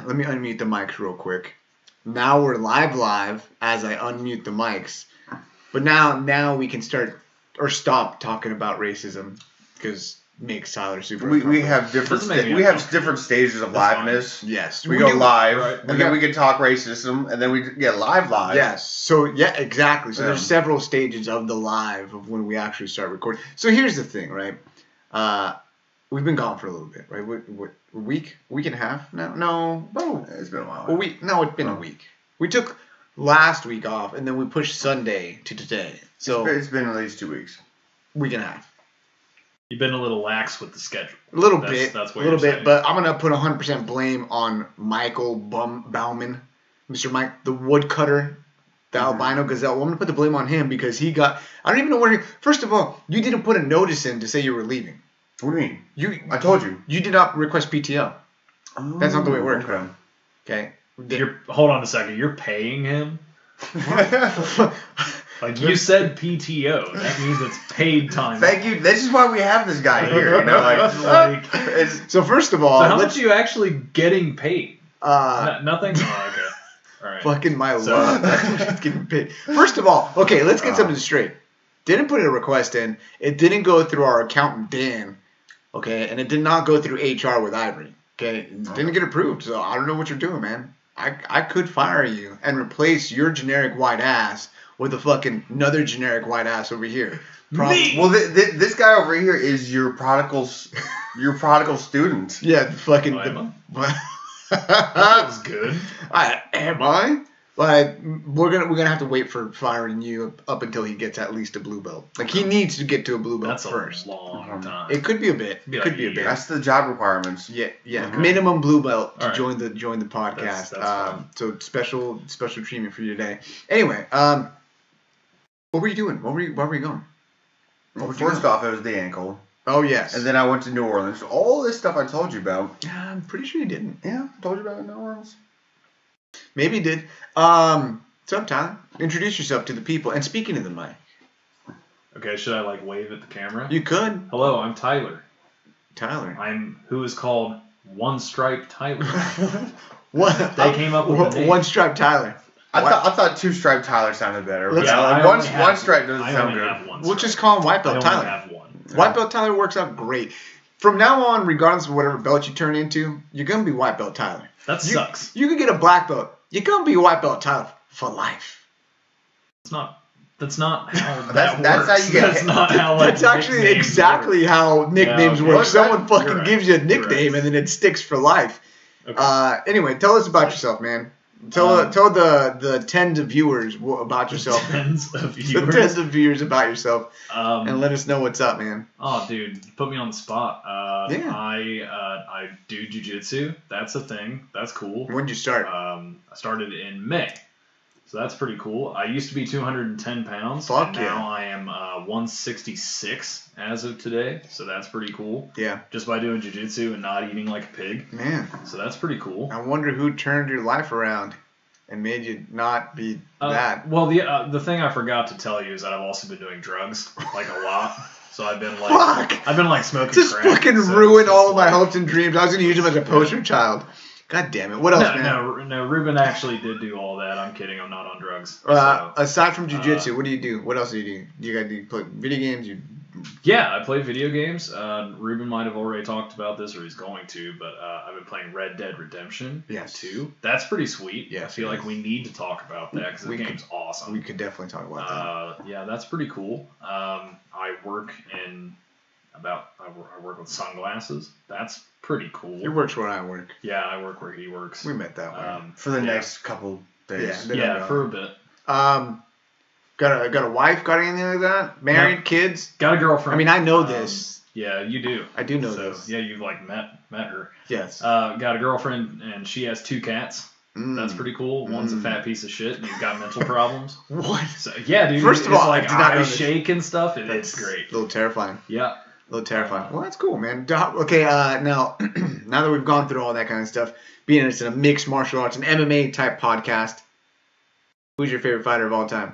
Let me unmute the mics real quick. Now we're live as I unmute the mics. But now we can start or stop talking about racism because it makes Tyler super we have different different stages of liveness. Yes. We go live, right. And then we can talk racism, and then we get live. Yes. So, yeah, exactly. So there's several stages of the live of when we actually start recording. So here's the thing, right? We've been gone for a little bit, right? What a week and a half now? No. Oh, it's been a while. It's been a week. We took last week off, and then we pushed Sunday to today. So it's been at least 2 weeks. Week and a half. You've been a little lax with the schedule. A little bit. That's what a little you're bit, saying. But I'm going to put 100% blame on Michael Bauman, Mr. Mike, the woodcutter, the albino gazelle. Well, I'm going to put the blame on him because he got, I don't even know where he, first of all, you didn't put a notice in to say you were leaving. What do you mean? I told you. You did not request PTO. Oh, that's not the way it works. Okay. Hold on a second. You're paying him? Like you said PTO. That means it's paid time. Thank you. This is why we have this guy here. You know, so first of all, so how much are you actually getting paid? Nothing? Oh, okay. All right. Fucking my love. That's what she's getting paid. First of all, okay, let's get something straight. Didn't put a request in. It didn't go through our accountant, Dan. Okay, and it did not go through HR with Ivory. Okay, it didn't get approved. So I don't know what you're doing, man. I could fire you and replace your generic white ass with a fucking another generic white ass over here. Well, this guy over here is your prodigal student. Yeah, the fucking. That was good. Am I? Like we're gonna have to wait for firing you up until he gets at least a blue belt. Like he needs to get to a blue belt first. That's a long time. It could be a bit. It could be a bit. That's the job requirements. Yeah. Minimum blue belt to join the podcast. That's so special treatment for you today. Anyway, what were you doing? Where were you going? Well, first off, it was the ankle. Oh yes. And then I went to New Orleans. All this stuff I told you about. Yeah, I'm pretty sure you didn't. Yeah, I told you about New Orleans. Maybe you did. Sometime. Introduce yourself to the people. And speaking of the mic. Okay, should I wave at the camera? You could. Hello, I'm Tyler. Tyler. I'm who is called One Stripe Tyler. What? They came up with the name. One Stripe Tyler. I thought Two Stripe Tyler sounded better. One stripe doesn't sound good. We'll just call him White Belt Tyler. I only have one. White Belt Tyler works out great. From now on, regardless of whatever belt you turn into, you're gonna be White Belt Tyler. That sucks. You can get a black belt. You're gonna be White Belt Tyler for life. That's not how that's works. how you get. That's not how. That's actually exactly how nicknames work. Someone fucking gives you a nickname and then it sticks for life. Okay. Anyway, tell us about yourself, man. Tell the tens of viewers about yourself. Tens of viewers. The tens of viewers about yourself, and let us know what's up, man. Oh, dude, put me on the spot. Yeah. I do jujitsu. That's a thing. That's cool. When did you start? I started in May, so that's pretty cool. I used to be 210 pounds. Fuck yeah. Now I am 166 as of today, so that's pretty cool. Yeah. Just by doing jujitsu and not eating like a pig. Man. So that's pretty cool. I wonder who turned your life around and made you not be that. Well, the thing I forgot to tell you is that I've also been doing drugs a lot. So I've been smoking just crack. Just fucking ruin all of my hopes and dreams. I was gonna use him as a poster child. God damn it! What else, man? No, Ruben actually did do all that. I'm kidding. I'm not on drugs. Aside from jiu-jitsu, what do you do? What else do you do? Do you play video games? Yeah, I play video games. Ruben might have already talked about this, or he's going to, but I've been playing Red Dead Redemption 2. That's pretty sweet. Yeah, I feel like we need to talk about that because the game's awesome. We could definitely talk about that. Yeah, that's pretty cool. I work I work with sunglasses. That's pretty cool. He works where I work. Yeah, I work where he works. We met that way. For the next couple days. Yeah, for a bit. Got a wife? Got anything like that? Married? Kids? Got a girlfriend. I mean, I know this. Yeah, you do. I do know this. Yeah, you've met her. Yes. Got a girlfriend, and she has 2 cats. That's pretty cool. One's a fat piece of shit, and he's got mental problems. What? So, yeah, dude. First of all, I did not know shake and stuff. It's great. A little terrifying. Yeah. A little terrifying. Well, that's cool, man. Okay, now that we've gone through all that kind of stuff, being it's a mixed martial arts, an MMA type podcast, who's your favorite fighter of all time?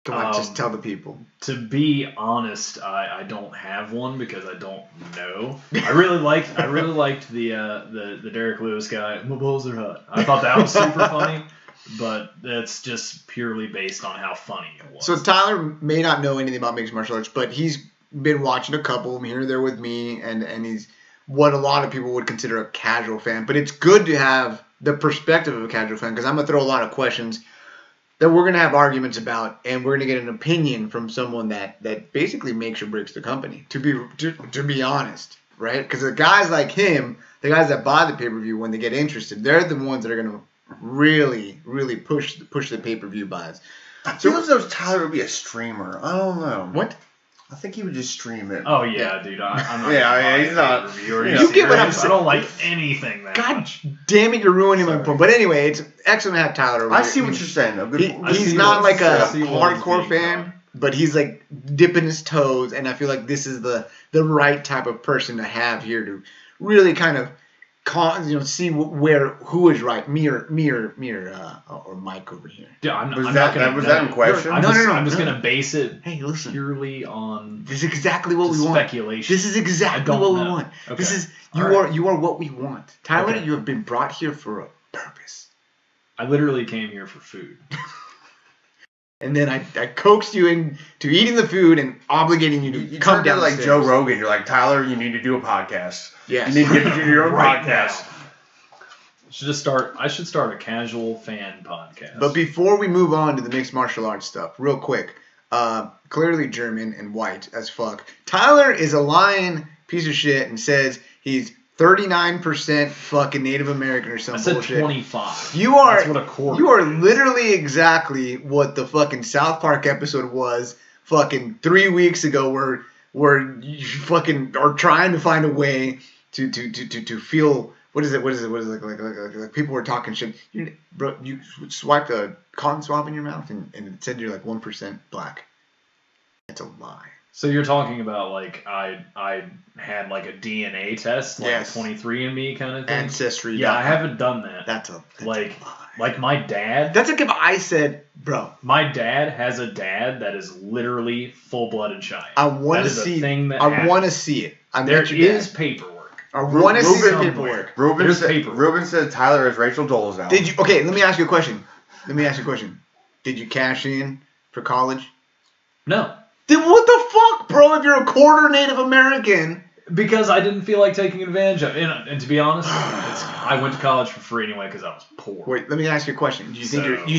Come on, just tell the people. To be honest, I don't have one because I don't know. I really liked the Derek Lewis guy. My balls are hot. I thought that was super funny, but that's just purely based on how funny it was. So Tyler may not know anything about mixed martial arts, but he's been watching a couple of them here and there with me, and he's what a lot of people would consider a casual fan. But it's good to have the perspective of a casual fan, because I'm going to throw a lot of questions that we're going to have arguments about, and we're going to get an opinion from someone that basically makes or breaks the company, to be honest, right? Because the guys like him, the guys that buy the pay-per-view, when they get interested, they're the ones that are going to really, really push the pay-per-view buys. I feel as though Tyler would be a streamer. I don't know. What? I think he would just stream it. Oh yeah, dude. I'm not. He's not. You get what I'm saying. I don't like anything that God much. damn it, you're ruining my point. But anyway, it's excellent to have Tyler over I here. see what you're saying. He's not like a hardcore fan, but he's like dipping his toes, and I feel like this is the right type of person to have here to really kind of see who is right, me or Mike over here. Yeah, was that in question? No. I'm just gonna base it. Hey, listen. Purely on. This is exactly what we want. Speculation. This is exactly what we want. Okay. This is you are what we want. Tyler, Okay. you have been brought here for a purpose. I literally came here for food. And then I coaxed you into eating the food and obligating you to come down like Joe Rogan. You're like, Tyler, you need to do a podcast. Yes. You need to get your own Right podcast. I should start a casual fan podcast. But before we move on to the mixed martial arts stuff, real quick, clearly German and white as fuck. Tyler is a lying piece of shit and says he's 39% fucking Native American or some bullshit. I said 25. You are. That's what a quarter You are is. literally exactly what the fucking South Park episode was fucking 3 weeks ago, where you fucking are trying to find a way to feel. What is it? Like people were talking shit. Bro, you swiped a cotton swab in your mouth and it said you're like 1% black. That's a lie. So you're talking about like I had like a DNA test, like Yes. 23andMe kind of thing. Ancestry. Yeah, I haven't done that. That's a like lie. like my dad. That's like if I said, bro. My dad has a dad that is literally full-blooded Cheyenne. I want to That is a see. thing that I want to see it. I There met your is dad. paperwork. I want to see the somewhere. paperwork. Ruben said Tyler is Rachel Dolezal. Did you? Okay, let me ask you a question. Did you cash in for college? No. Then what the fuck, bro? If you're a quarter Native American. Because I didn't feel like taking advantage of it. And to be honest, I went to college for free anyway because I was poor. Wait, let me ask you a question. Do you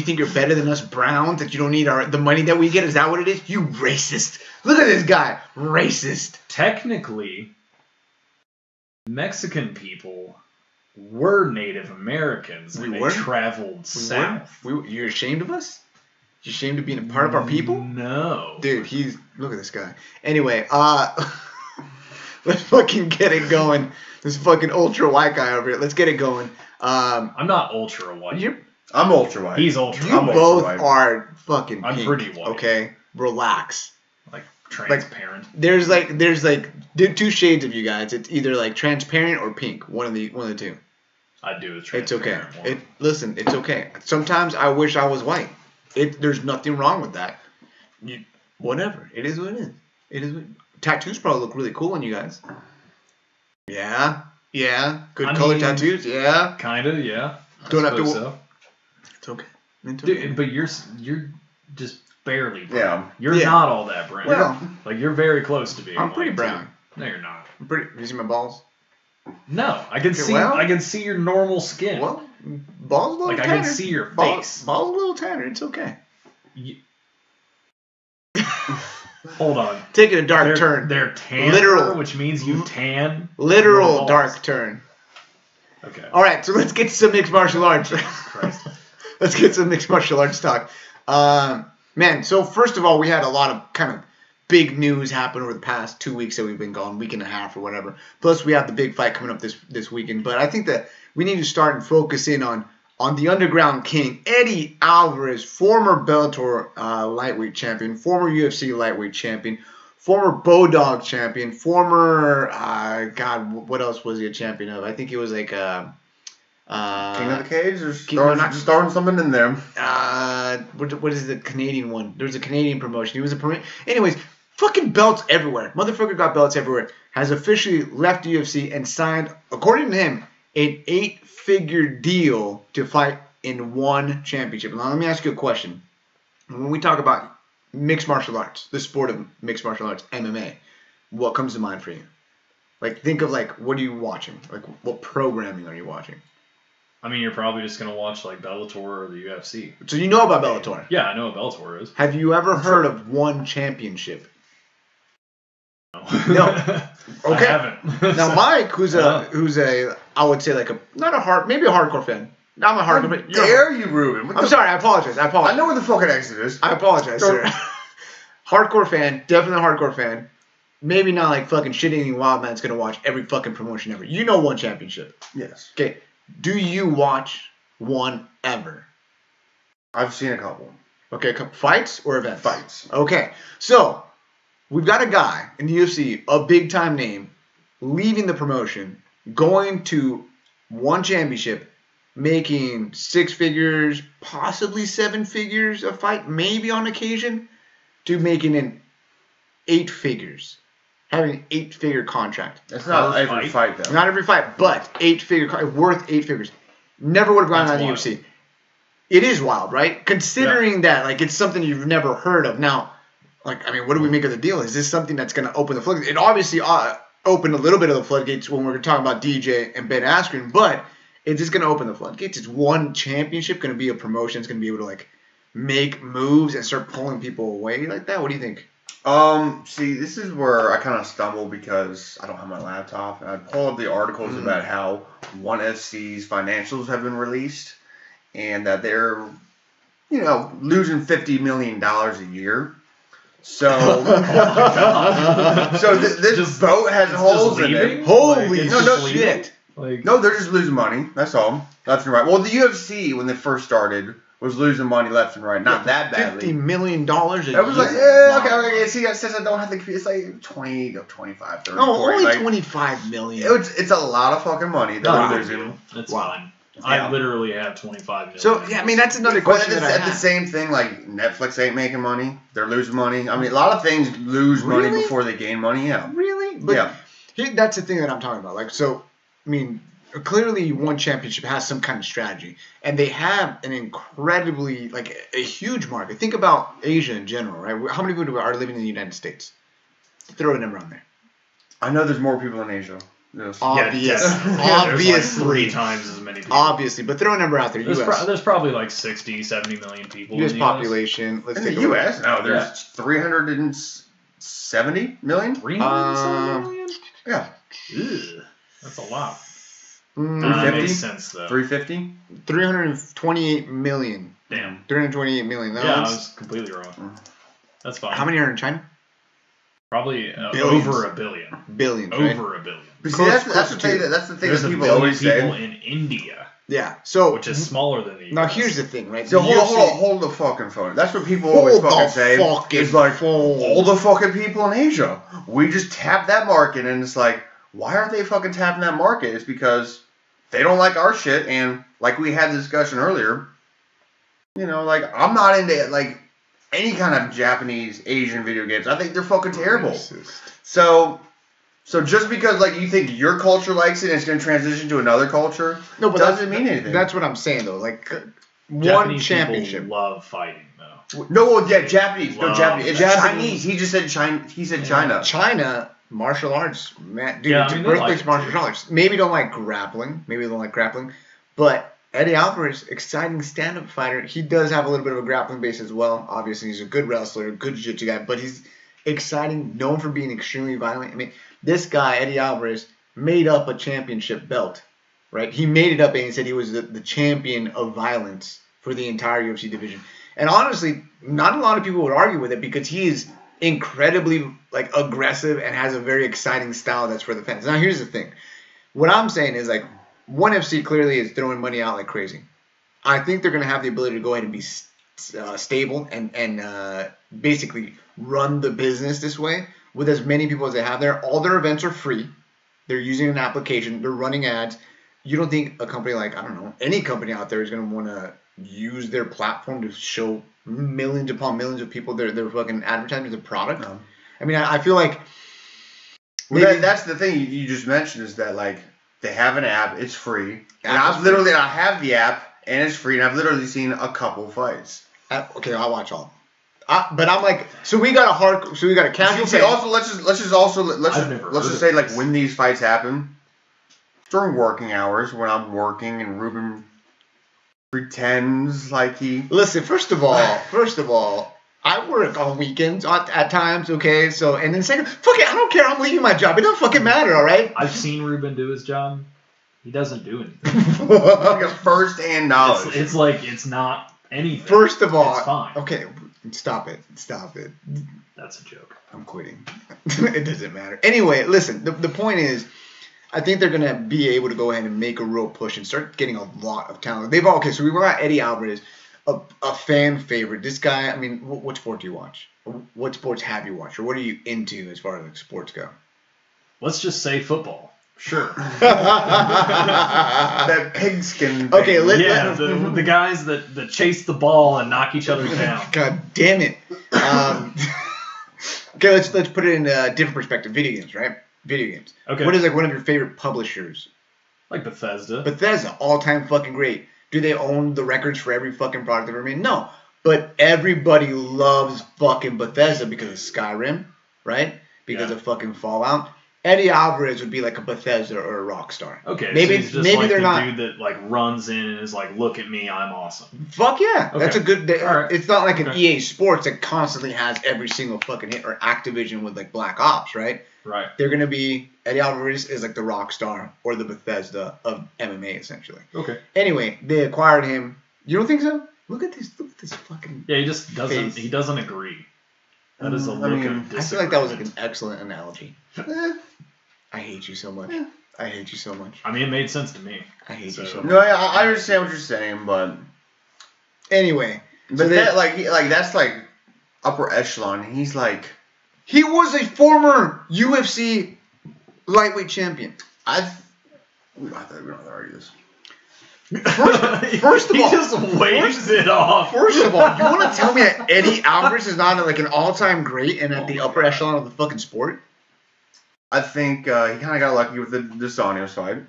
think you're better than us Browns? That you don't need the money that we get? Is that what it is? You racist. Look at this guy. Racist. Technically, Mexican people were Native Americans and they traveled south. You're ashamed of us? You ashamed of being a part of our people? No. Dude, look at this guy. Anyway, let's fucking get it going. This fucking ultra white guy over here. Let's get it going. I'm not ultra white. I'm ultra white. He's ultra You white. both are fucking pink. I'm pretty white. Okay? Relax. Like transparent. There's two shades of you guys. It's either like transparent or pink. One of the two. I do. It's okay. One. Listen, it's okay. Sometimes I wish I was white. There's nothing wrong with that. Whatever. It is what it is. Tattoos probably look really cool on you guys. Yeah. Good color tattoos. Yeah. Kinda. Yeah. Don't have to. So. It's okay. Dude, but you're just barely brown. Yeah. You're not all that brown. Well, like you're very close to being. I'm pretty white, brown. Too. No, you're not. You see my balls? No, I can see. well- I can see your normal skin. Well, balls a little Like, I tanner. can see your Balls- face. Balls a little tanner. It's okay. Hold on. Taking a dark turn. They're tan, Literal. which means you tan. Literal your dark balls. turn. Okay. All right, so let's get to some mixed martial arts. Christ. Let's get some mixed martial arts talk. Man, so first of all, we had a lot of kind of big news happen over the past 2 weeks that we've been gone, week and a half or whatever. Plus, we have the big fight coming up this weekend. But I think that we need to start and focus in on the Underground King, Eddie Alvarez, former Bellator lightweight champion, former UFC lightweight champion, former Bodog champion, former, God, what else was he a champion of? I think he was like King of the Cage? Just King- just throwing something in there. What is the Canadian one? There's a Canadian promotion. He was a anyways, fucking belts everywhere. Motherfucker got belts everywhere. Has officially left UFC and signed, according to him, an 8-figure deal to fight in one championship. Now let me ask you a question. When we talk about mixed martial arts, the sport of mixed martial arts, MMA, what comes to mind for you? Like, think of, like, what are you watching? Like, what programming are you watching? I mean, you're probably just going to watch, like, Bellator or the UFC. So you know about Bellator? Yeah, I know what Bellator is. Have you ever heard of one championship? No. Okay. I haven't. Now, Mike, who's a, I would say, like, maybe a hardcore fan. I'm a hardcore fan. Dare you, Ruben? I'm sorry, I apologize. I know where the fucking exit is. I apologize, sir. Hardcore fan, definitely a hardcore fan. Maybe not like fucking shit-eating wild man's gonna watch every fucking promotion ever. You know one championship. Yes. Okay. Do you watch one ever? I've seen a couple. Okay, fights or events? Fights. Okay. So, we've got a guy in the UFC, a big-time name, leaving the promotion, going to one championship, making 6 figures, possibly 7 figures a fight, maybe on occasion, to making an 8 figures. Having an 8-figure contract. It's not every fight, though. Not every fight, but 8-figure, worth 8 figures. Never would have gone on the UFC. It is wild, right? Considering that, like, it's something you've never heard of. Now, like, I mean, what do we make of the deal? Is this something that's going to open the floodgates? It obviously opened a little bit of the floodgates when we were talking about DJ and Ben Askren, but it's just going to open the floodgates. It's one championship, going to be a promotion. It's going to be able to, like, make moves and start pulling people away like that. What do you think? See, this is where I kind of stumble because I don't have my laptop, and I pull up the articles about how ONE FC's financials have been released, and that they're, losing $50 million a year. So, this boat has holes in it. Holy no shit! No, they're just losing money. That's all. Left and right. Well, the UFC, when they first started, was losing money left and right. Not that badly. $50 million a year. I was like, okay. See, since I don't have to, it's like 20 to 25, 30, No, 40. only like, 25 million. It's a lot of fucking money that they're losing. That's fine. I literally have 25 million. So, yeah, I mean, that's another question that I have. The same thing, like, Netflix ain't making money. They're losing money. I mean, a lot of things lose money before they gain money, yeah. Really? But that's the thing that I'm talking about. Like, so, I mean, clearly one championship has some kind of strategy. And they have an incredibly, like, a huge market. Think about Asia in general, right? How many people are living in the United States? Throw a number on there. I know there's more people in Asia. Yes. Obviously. Like 3 times as many people. Obviously. But throw a number out there. There's probably like 60, 70 million people US in the population. US. Let's In take the a look. U.S.? No, there's 370 million? 370 million? Yeah. Ugh, that's a lot. That 350? makes sense, though. 350? 328 million. Damn. 328 million. I was completely wrong. That's fine. How many are in China? Probably over a billion. Billions, right? Over a billion. But see, that's the thing There's that a people billion always people say. in India, Yeah. So which is smaller than the US. now here's the thing, right? So The hold the fucking phone. That's what people always fucking say. It's like, all the fucking people in Asia. We just tap that market, and it's like, why aren't they fucking tapping that market? It's because they don't like our shit, and like we had the discussion earlier, like, I'm not into, like, any kind of Japanese, Asian video games. I think they're fucking terrible. So just because, like, you think your culture likes it and it's going to transition to another culture, doesn't mean anything. That's what I'm saying, though. Like, one Japanese championship. people love fighting, though. No, yeah, Japanese. No, Wow. Japanese. It's Chinese. He just said China. He said China. China, martial arts, man. Dude, Yeah, it's I mean, a they birthplace like of martial arts. Maybe don't like grappling. But Eddie Alvarez, exciting stand-up fighter. He does have a little bit of a grappling base as well. Obviously, he's a good wrestler, good jiu-jitsu guy, but he's exciting, known for being extremely violent. I mean, this guy, Eddie Alvarez, made up a championship belt, right? He made it up and he said he was the champion of violence for the entire UFC division. And honestly, not a lot of people would argue with it because he is incredibly, like, aggressive and has a very exciting style that's for the fans. Now, here's the thing. What I'm saying is, like, ONE FC clearly is throwing money out like crazy. I think they're going to have the ability to go ahead and be stable and basically run the business this way with as many people as they have there. All their events are free. They're using an application. They're running ads. you don't think a company like, I don't know, any company out there is going to want to use their platform to show millions upon millions of people their fucking advertising the product? No. I mean, I feel like well, that's the thing you just mentioned is that like they have an app, it's free, and I have the app and it's free, and I've literally seen a couple fights. Okay, I'll watch all. But I'm like, so we got a casual. See, also let's just say like when these fights happen during working hours when I'm working and Ruben pretends like he. Listen, first of all, I work on weekends at times, okay? So, and then second, fuck it, I don't care. I'm leaving my job. It doesn't fucking matter, all right? I've seen Ruben do his job. He doesn't do anything. Like a first-hand knowledge. It's like it's not anything. First of all, it's fine. Okay, stop it. That's a joke. I'm quitting. It doesn't matter. Anyway, listen, the point is, I think they're going to be able to go ahead and make a real push and start getting a lot of talent. Okay, so we got Eddie Alvarez. A fan favorite. This guy, I mean, what sport do you watch? What sports have you watched? Or what are you into as far as like sports go? Let's just say football. Sure. That pigskin thing. Okay, the guys that chase the ball and knock each other down. God damn it. Okay, let's put it in a different perspective. Video games, right? Video games. Okay. What is like one of your favorite publishers? Like Bethesda. Bethesda, all-time fucking great. Do they own the records for every fucking product ever made? No. But everybody loves fucking Bethesda because of Skyrim, right? Because of fucking Fallout. Eddie Alvarez would be like a Bethesda or a Rockstar. Okay, maybe so he's just maybe like they're the not. Dude that like runs in and is like, "Look at me, I'm awesome." Fuck yeah, Okay. that's a good. Right. It's not like an EA Sports that constantly has every single fucking hit, or Activision with like Black Ops, right? Right. They're gonna be Eddie Alvarez is like the Rockstar or the Bethesda of MMA essentially. Okay. Anyway, they acquired him. You don't think so? Look at this fucking. Yeah, he just doesn't. face. He doesn't agree. That is a look of disagreement. I feel like that was like an excellent analogy. I hate you so much. I hate you so much. I mean, it made sense to me. I hate you so much. No, I understand what you're saying, but anyway, but that's like upper echelon. He was a former UFC lightweight champion. I thought we don't have to argue this. First of all, he just waves it off. First of all, you want to tell me that Eddie Alvarez is not like an all-time great and at the upper echelon of the fucking sport? I think he kind of got lucky with the Daniels fight.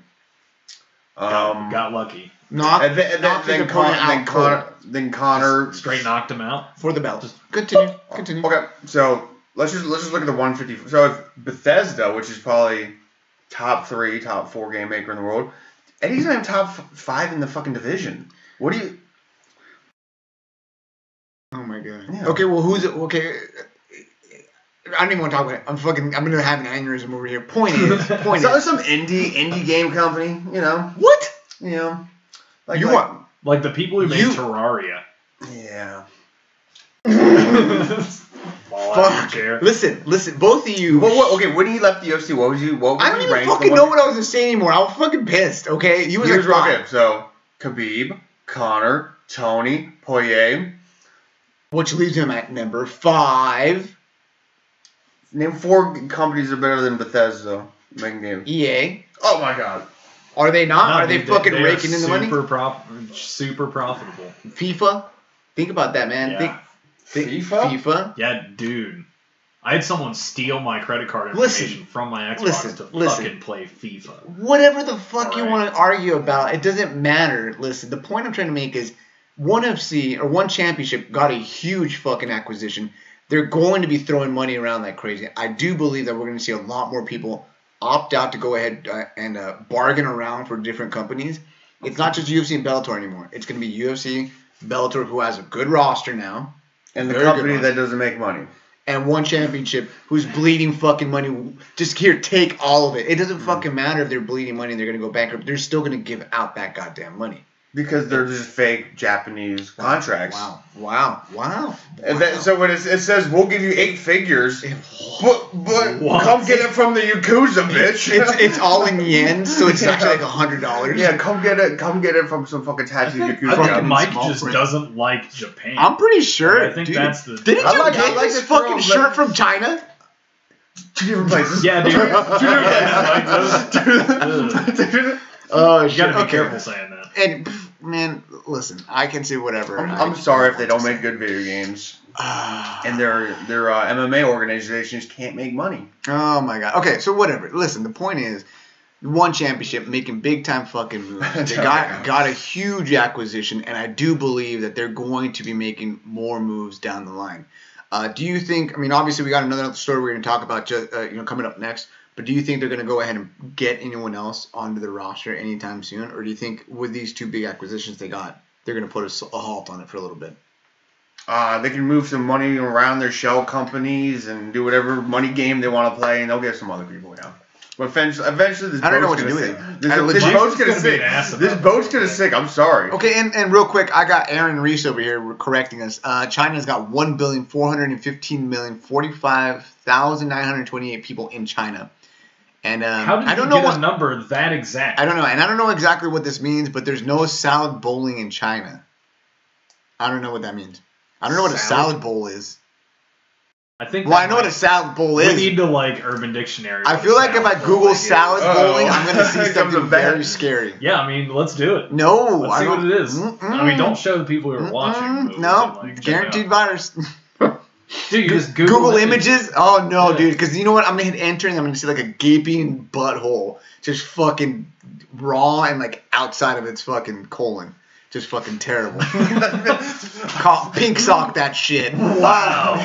Got lucky. Then Connor straight knocked him out for the belt. Continue. Okay, so let's just look at the 150. So if Bethesda, which is probably top 3, top 4 game maker in the world, Eddie's not even top 5 in the fucking division. What do you? Oh my god. Yeah. Okay, well who's it? Okay. I don't even want to talk about it. I'm gonna have an aneurysm over here. Point is. Some indie game company, you know. What? You know. Like the people who made Terraria. Yeah. Fall out of your chair. Listen, both of you. Okay, when he left the UFC, what was I don't even fucking know what I was gonna say anymore. I was fucking pissed. Okay, he was like okay. So Khabib, Connor, Tony, Poirier, which leaves him at number 5. Name 4 companies that are better than Bethesda making games. EA. Oh my god. Are they not? No, are they fucking raking in the money? Super profitable. FIFA. Think about that, man. Yeah. FIFA. Yeah, dude. I had someone steal my credit card information from my Xbox to fucking play FIFA. Whatever the fuck you want to argue about, it doesn't matter. Listen, the point I'm trying to make is one FC or one championship got a huge fucking acquisition. They're going to be throwing money around like crazy. I do believe that we're going to see a lot more people opt out to go ahead and bargain around for different companies. It's not just UFC and Bellator anymore. It's going to be UFC, Bellator, who has a good roster now. And the company that doesn't make money. And one championship who's bleeding fucking money. Just here, take all of it. It doesn't fucking matter if they're bleeding money and they're going to go bankrupt. They're still going to give out that goddamn money. Because they're just fake Japanese contracts. Wow. So when it says we'll give you 8 figures, but come get it from the Yakuza, bitch. It's all in yen, so it's actually like $100. Yeah, come get it from some fucking tattooed Yakuza. I think Mike just doesn't like Japan. I'm pretty sure. I think that's the. Didn't you get this fucking shirt from China? 2 different places. Yeah, dude. 2 different places. Oh, you gotta be careful saying that. And man, listen, I can say whatever. I'm sorry if they don't make good video games. And their MMA organizations can't make money. Oh my god. Okay, so whatever. Listen, the point is, won championship, making big time fucking moves. They got a huge acquisition, and I do believe that they're going to be making more moves down the line. Do you think? I mean, obviously we got another story we're going to talk about, coming up next. But do you think they're going to go ahead and get anyone else onto the roster anytime soon, or do you think with these two big acquisitions they got, they're going to put a halt on it for a little bit? They can move some money around their shell companies and do whatever money game they want to play, and they'll get some other people down. But eventually this boat's going to sink. This boat's going to sink. This boat's going to sink. I'm sorry. Okay, and real quick, I got Aaron Reese over here correcting us. China's got 1,415,045,928 people in China. And how did you get a number that exact? I don't know, and I don't know exactly what this means, but there's no salad bowling in China. I don't know what that means. I don't know what a salad bowl is. I think. Well, I know what a salad bowl is. We need to Urban Dictionary. I feel like if I Google salad bowling, I'm going to see something very scary. Yeah, I mean, let's do it. No, let's see what it is. I mean, don't show the people who are watching. No, guaranteed virus. Dude, you just Google images? Oh, no, dude. Because you know what? I'm going to hit enter and I'm going to see a gaping butthole. Just fucking raw and outside of its fucking colon. Just fucking terrible. Pink sock that shit. Wow.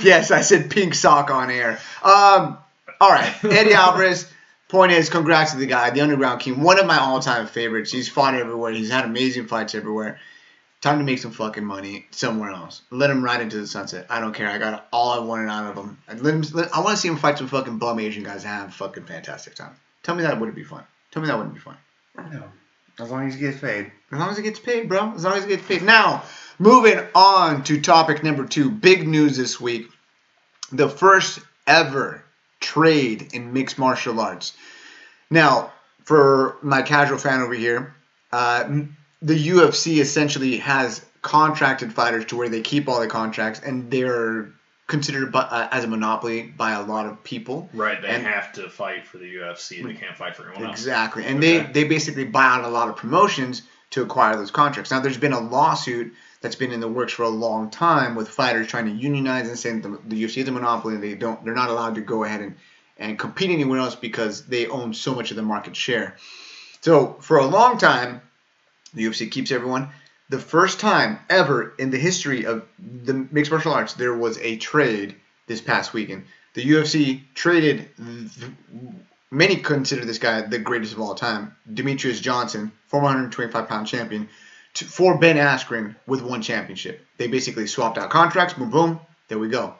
Yes, I said pink sock on air. All right. Eddie Alvarez. Point is, congrats to the guy. The Underground King. One of my all-time favorites. He's fought everywhere. He's had amazing fights everywhere. Time to make some fucking money somewhere else. Let him ride into the sunset. I don't care. I got all I wanted out of him. I want to see him fight some fucking bum Asian guys and have a fucking fantastic time. Tell me that wouldn't be fun. Tell me that wouldn't be fun. No. As long as he gets paid. As long as he gets paid, bro. As long as he gets paid. Now, moving on to topic number 2. Big news this week. The first ever trade in mixed martial arts. Now, for my casual fan over here, the UFC essentially has contracted fighters to where they keep all the contracts, and they're considered as a monopoly by a lot of people. Right, they have to fight for the UFC. They can't fight for anyone else. Exactly, and they basically buy out a lot of promotions to acquire those contracts. Now, there's been a lawsuit that's been in the works for a long time with fighters trying to unionize and saying the UFC is a monopoly and they're not allowed to go ahead and compete anywhere else because they own so much of the market share. So, for a long time, the UFC keeps everyone. The first time ever in the history of the mixed martial arts, there was a trade this past weekend. The UFC traded, many consider this guy the greatest of all time, Demetrius Johnson, former 125-pound champion, for Ben Askren with one championship. They basically swapped out contracts, boom, boom, there we go.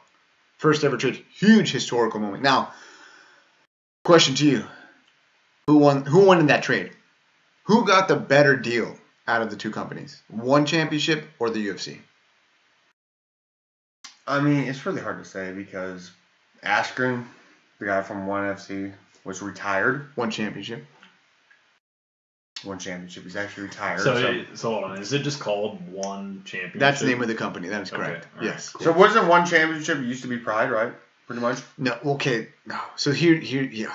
First ever trade, huge historical moment. Now, question to you, who won in that trade? Who got the better deal out of the two companies? One championship or the UFC? I mean, it's really hard to say because Askren, the guy from ONE FC, was retired. One championship. One championship. He's actually retired. So hold on. Is it just called One Championship? That's the name of the company. That is correct. Okay. Yes. Cool. So wasn't One Championship? It used to be Pride, right? Pretty much. No. Okay. No. So here. Yeah.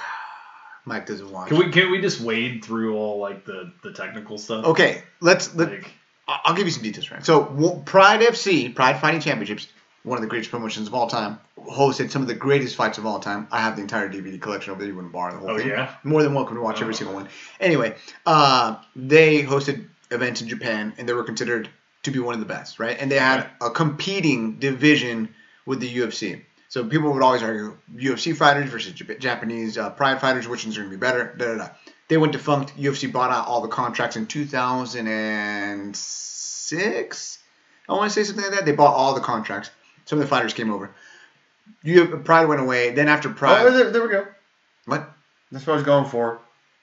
Mike doesn't watch. Can we just wade through all the technical stuff? Okay, I'll give you some details, right? So Pride FC, Pride Fighting Championships, one of the greatest promotions of all time, hosted some of the greatest fights of all time. I have the entire DVD collection over there. You wouldn't borrow the whole thing. Yeah? More than welcome to watch every single one. Anyway, they hosted events in Japan, and they were considered to be one of the best, right? And they had a competing division with the UFC. So people would always argue UFC fighters versus Japanese Pride fighters, which one's going to be better, da-da-da. They went defunct. UFC bought out all the contracts in 2006. I want to say something like that. They bought all the contracts. Some of the fighters came over. Pride went away. Then after Pride... Oh, there we go. What? That's what I was going for.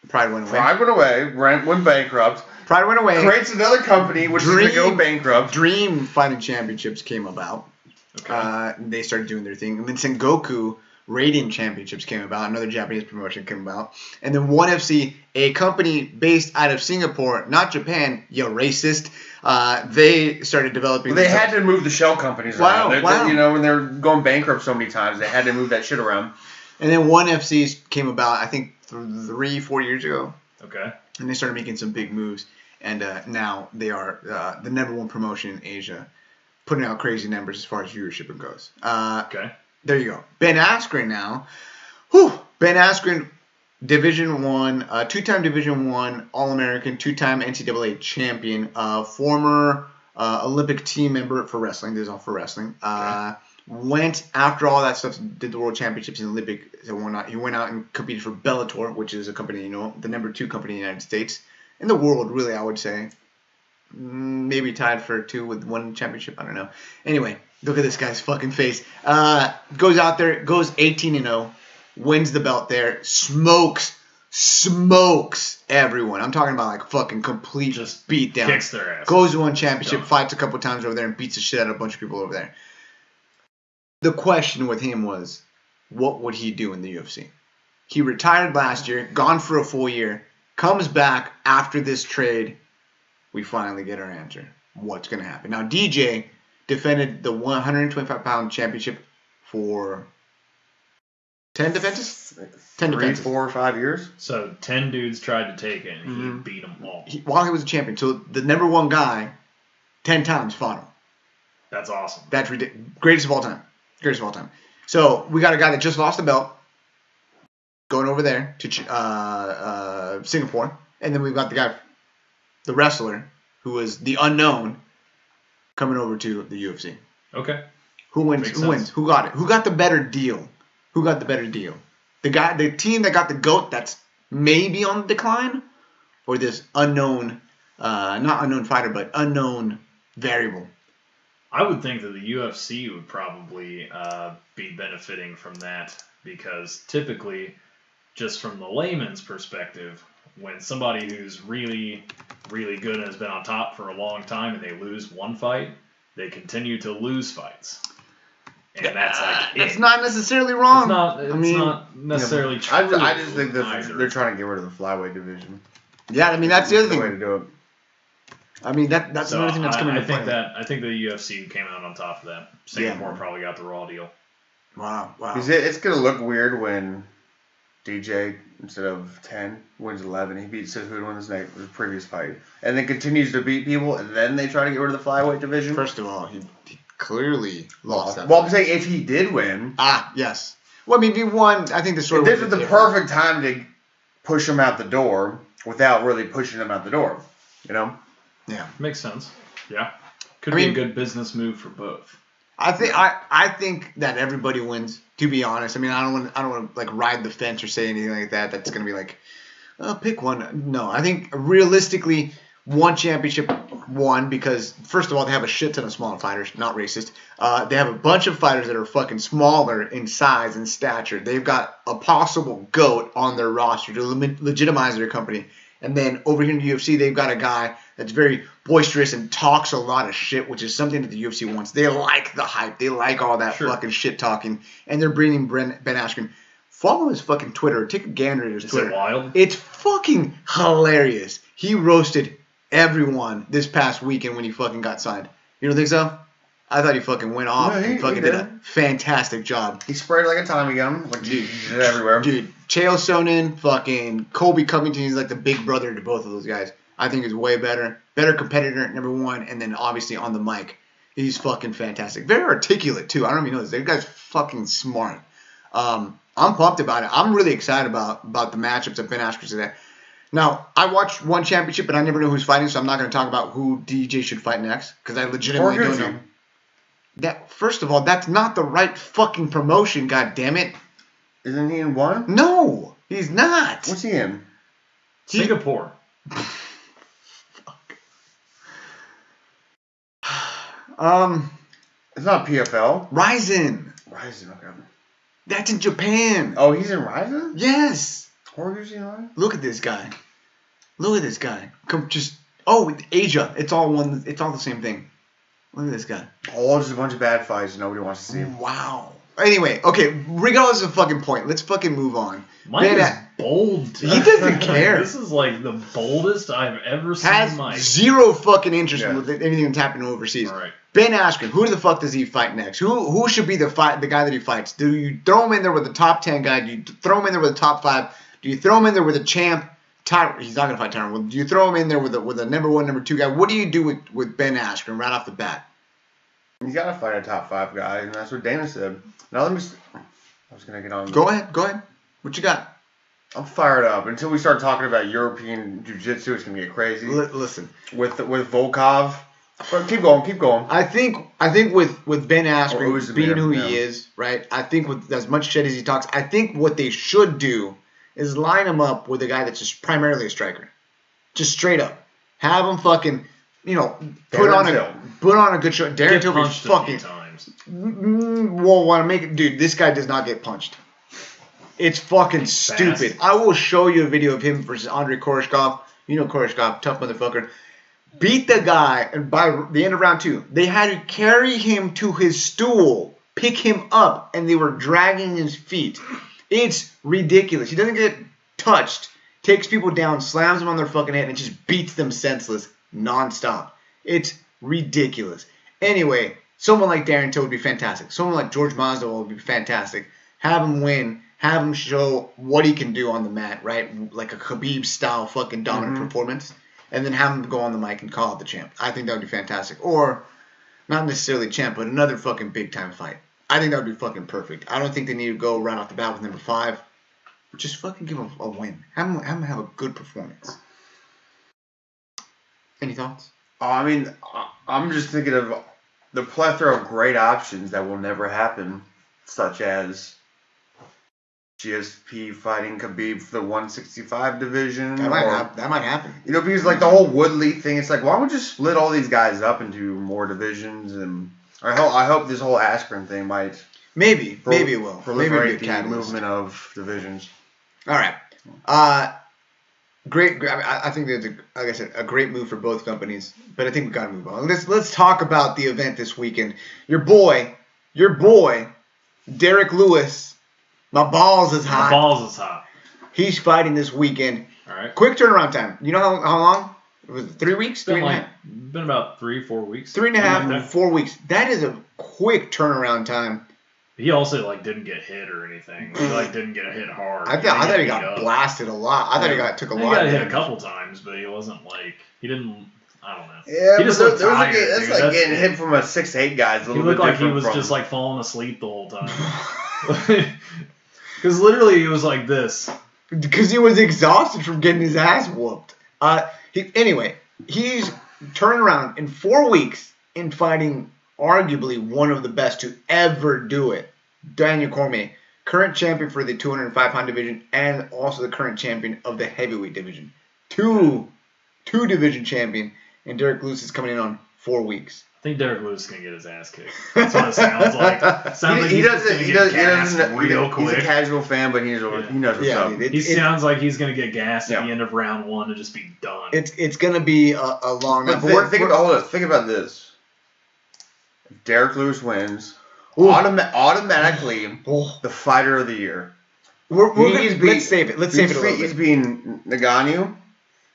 Pride went away. Pride went away. Went bankrupt. Pride went away. Creates another company, which is going to go bankrupt. Dream Fighting Championships came about. Okay. They started doing their thing. And then Sengoku Radiant Championships came about. Another Japanese promotion came about. And then ONE FC, a company based out of Singapore, not Japan, you racist. They started developing. Well, they had to move the shell companies around. Wow. When they're going bankrupt so many times, they had to move that shit around. And then ONE FC came about, I think, 3-4 years ago. Okay. and they started making some big moves. And now they are the #1 promotion in Asia, putting out crazy numbers as far as viewership goes. Okay. There you go. Ben Askren now. Whew. Ben Askren, Division 1, 2-time Division 1 All-American, 2-time NCAA champion, former Olympic team member for wrestling. This is all for wrestling. Went after all that stuff, did the World Championships in Olympic and whatnot. He went out and competed for Bellator, which is a company, the #2 company in the United States. In the world, really, I would say. Maybe tied for 2 with 1 championship. I don't know. Anyway, look at this guy's fucking face. Goes out there, goes 18-0, wins the belt there, smokes everyone. I'm talking about like fucking complete just beat down. Kicks their ass. Goes to 1 championship, fights a couple times over there, and beats the shit out of a bunch of people over there. The question with him was, what would he do in the UFC? He retired last year, gone for a full year, comes back after this trade. We finally get our answer. What's going to happen? Now, DJ defended the 125-pound championship for 10 defenses? 10 defenses. 3, 4, 5 years? So 10 dudes tried to take it, and he beat them all. While he was a champion. So the #1 guy, 10 times fought him. That's awesome. That's ridiculous. Greatest of all time. Greatest of all time. So we got a guy that just lost the belt going over there to Singapore. And then we've got the guy, the wrestler, who was the unknown, coming over to the UFC. Okay. Who wins? Who wins? Who got it? Who got the better deal? Who got the better deal? The team that got the GOAT that's maybe on the decline, or this unknown, not unknown fighter, but unknown variable? I would think that the UFC would probably be benefiting from that, because typically, just from the layman's perspective, when somebody who's really, really good and has been on top for a long time and they lose one fight, they continue to lose fights. And that's like that's not necessarily wrong. It's not necessarily true. I just think that they're trying to get rid of the flyweight division. Yeah, I mean that's the other thing. Way to do it. I mean that's another thing that's coming into play. I think the UFC came out on top of that. Singapore probably got the raw deal. Wow. It's gonna look weird when DJ, instead of 10, wins 11. He beats Cejudo in his previous fight, and then continues to beat people, and then they try to get rid of the flyweight division. First of all, he clearly lost that. Well, I'm saying if he did win. Yes. Well, I mean, if he won, I think the story. This is the perfect time to push him out the door without really pushing him out the door. Yeah. Makes sense. Yeah. Could be a good business move for both. I think that everybody wins. To be honest, I mean, I don't want to like ride the fence or say anything like that. That's gonna be like, pick one. No, I think realistically, 1 championship won because first of all, they have a shit ton of smaller fighters. Not racist. They have a bunch of fighters that are fucking smaller in size and stature. They've got a possible GOAT on their roster to legitimize their company. And then over here in the UFC, they've got a guy that's very boisterous and talks a lot of shit, which is something that the UFC wants. They like the hype. They like all that fucking shit talking. And they're bringing Ben Askren. Follow his fucking Twitter. Take a gander at his Twitter. Is it wild? It's fucking hilarious. He roasted everyone this past weekend when he fucking got signed. You don't think so? I thought he fucking went off and fucking did a fantastic job. He sprayed like a Tommy gun. Like, dude, he did it everywhere. Dude, Chael Sonnen, fucking Colby Covington, he's like the big brother to both of those guys. I think he's way better. Better competitor, #1, and then obviously on the mic, he's fucking fantastic. Very articulate, too. I don't even know this. That guy's fucking smart. I'm pumped about it. I'm really excited about the matchups that Ben Askren's today. Now, I watched 1 championship, but I never know who's fighting, so I'm not going to talk about who DJ should fight next, because I legitimately don't know. That first of all, that's not the right fucking promotion, goddammit. Isn't he in 1? No, he's not. What's he in? Singapore. It's not PFL. Ryzen. Okay. That's in Japan. Oh, he's in Ryzen? Yes. Where is he in? Look at this guy. Asia. It's all the same thing. Look at this guy. Oh, just a bunch of bad fights nobody wants to see. Wow. Anyway, okay, regardless of the fucking point, let's fucking move on. Mike is bold. He doesn't care. This is like the boldest I've ever seen Mike. Has zero fucking interest in anything that's happening overseas. All right. Ben Askren, who the fuck does he fight next? Who should be the guy that he fights? Do you throw him in there with the top 10 guy? Do you throw him in there with the top 5? Do you throw him in there with a champ? He's not gonna fight Tyron. Well, do you throw him in there with a number 1, number 2 guy? What do you do with Ben Askren right off the bat? You gotta fight a top 5 guy, and that's what Dana said. Now I was gonna get on. Go ahead. What you got? I'm fired up. Until we start talking about European jiu-jitsu, it's gonna get crazy. Listen, with Volkov. But keep going. I think with Ben Askren being who he is, right? I think with as much shit as he talks, I think what they should do is line him up with a guy that's just primarily a striker, just straight up. Have him fucking, put on a good show. Darren Till is fucking. Well, want to make it, dude? This guy does not get punched. It's fucking stupid. Fast. I will show you a video of him versus Andrei Koreshkov. You know Koreshkov, tough motherfucker. Beat the guy, and by the end of round 2, they had to carry him to his stool, pick him up, and they were dragging his feet. It's ridiculous. He doesn't get touched, takes people down, slams them on their fucking head, and just beats them senseless nonstop. It's ridiculous. Anyway, someone like Darren Till would be fantastic. Someone like George Masvidal would be fantastic. Have him win. Have him show what he can do on the mat, right? Like a Khabib-style fucking dominant performance. And then have him go on the mic and call out the champ. I think that would be fantastic. Or, not necessarily champ, but another fucking big-time fight. I think that would be fucking perfect. I don't think they need to go right off the bat with number 5. Just fucking give him a win. Have him have a good performance. Any thoughts? I mean, I'm just thinking of the plethora of great options that will never happen, such as GSP fighting Khabib for the 165 division. That might happen. Because like the whole Woodley thing, it's like, why don't we just split all these guys up into more divisions? And I hope this whole Askren thing might maybe it will proliferate the movement of divisions. All right. Great. I think there's like I said, a great move for both companies. But I think we got to move on. Let's talk about the event this weekend. Your boy, Derek Lewis. My balls is hot. He's fighting this weekend. All right. Quick turnaround time. You know how long? It was 3 weeks? Been about 3-4 weeks. 3.5, 4 weeks. That is a quick turnaround time. He also didn't get hit or anything. He didn't get hit hard. I thought he got blasted a lot. I thought he took a lot. He got hit a couple times, but he wasn't he didn't. I don't know. Yeah, he just looked tired. That's like getting hit from a 6'8" guy. He looked like he was just falling asleep the whole time. Because literally he was like this. Because he was exhausted from getting his ass whooped. Anyway, he's turned around in 4 weeks in fighting arguably one of the best to ever do it. Daniel Cormier, current champion for the 205-pound division and also the current champion of the heavyweight division. Two division champion, and Derek Lewis is coming in on 4 weeks. I think Derek Lewis is going to get his ass kicked. That's what it sounds like. He doesn't real quick. He's a casual fan, but he knows what's up. He sounds like he's going to get gassed at the end of round 1 and just be done. It's going to be a long night. Think about this. If Derek Lewis wins, automatically the fighter of the year. Let's save it. Let's save it a little bit. He's being Ngannou.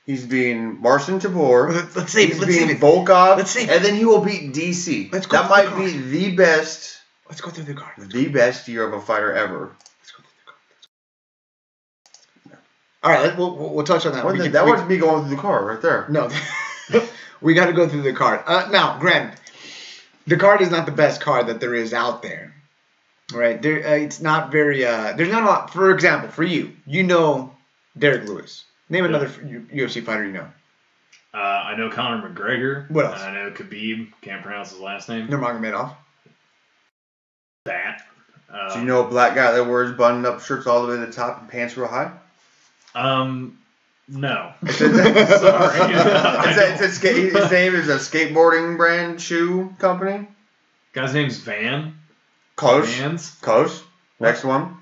He's being Marcin Tybur. Let's save it. He's being Volkov. Let's save it. And then he will beat DC. That might be the best. Let's go through the card. The best year of a fighter ever. Let's go through the card. All right, we'll touch on that. That wasn't me going through the card right there. No, we got to go through the card. Now, granted, the card is not the best card that there is out there. Right? It's not very. There's not a lot. For example, for you, Derek Lewis. Name another UFC fighter you know. I know Conor McGregor. What else? I know Khabib. Can't pronounce his last name. Nurmagomedov. That. Do you know a black guy that wears buttoned-up shirts all the way to the top and pants real high? No. Sorry. His name is a skateboarding brand shoe company. Guy's name's Van. Close. Next one.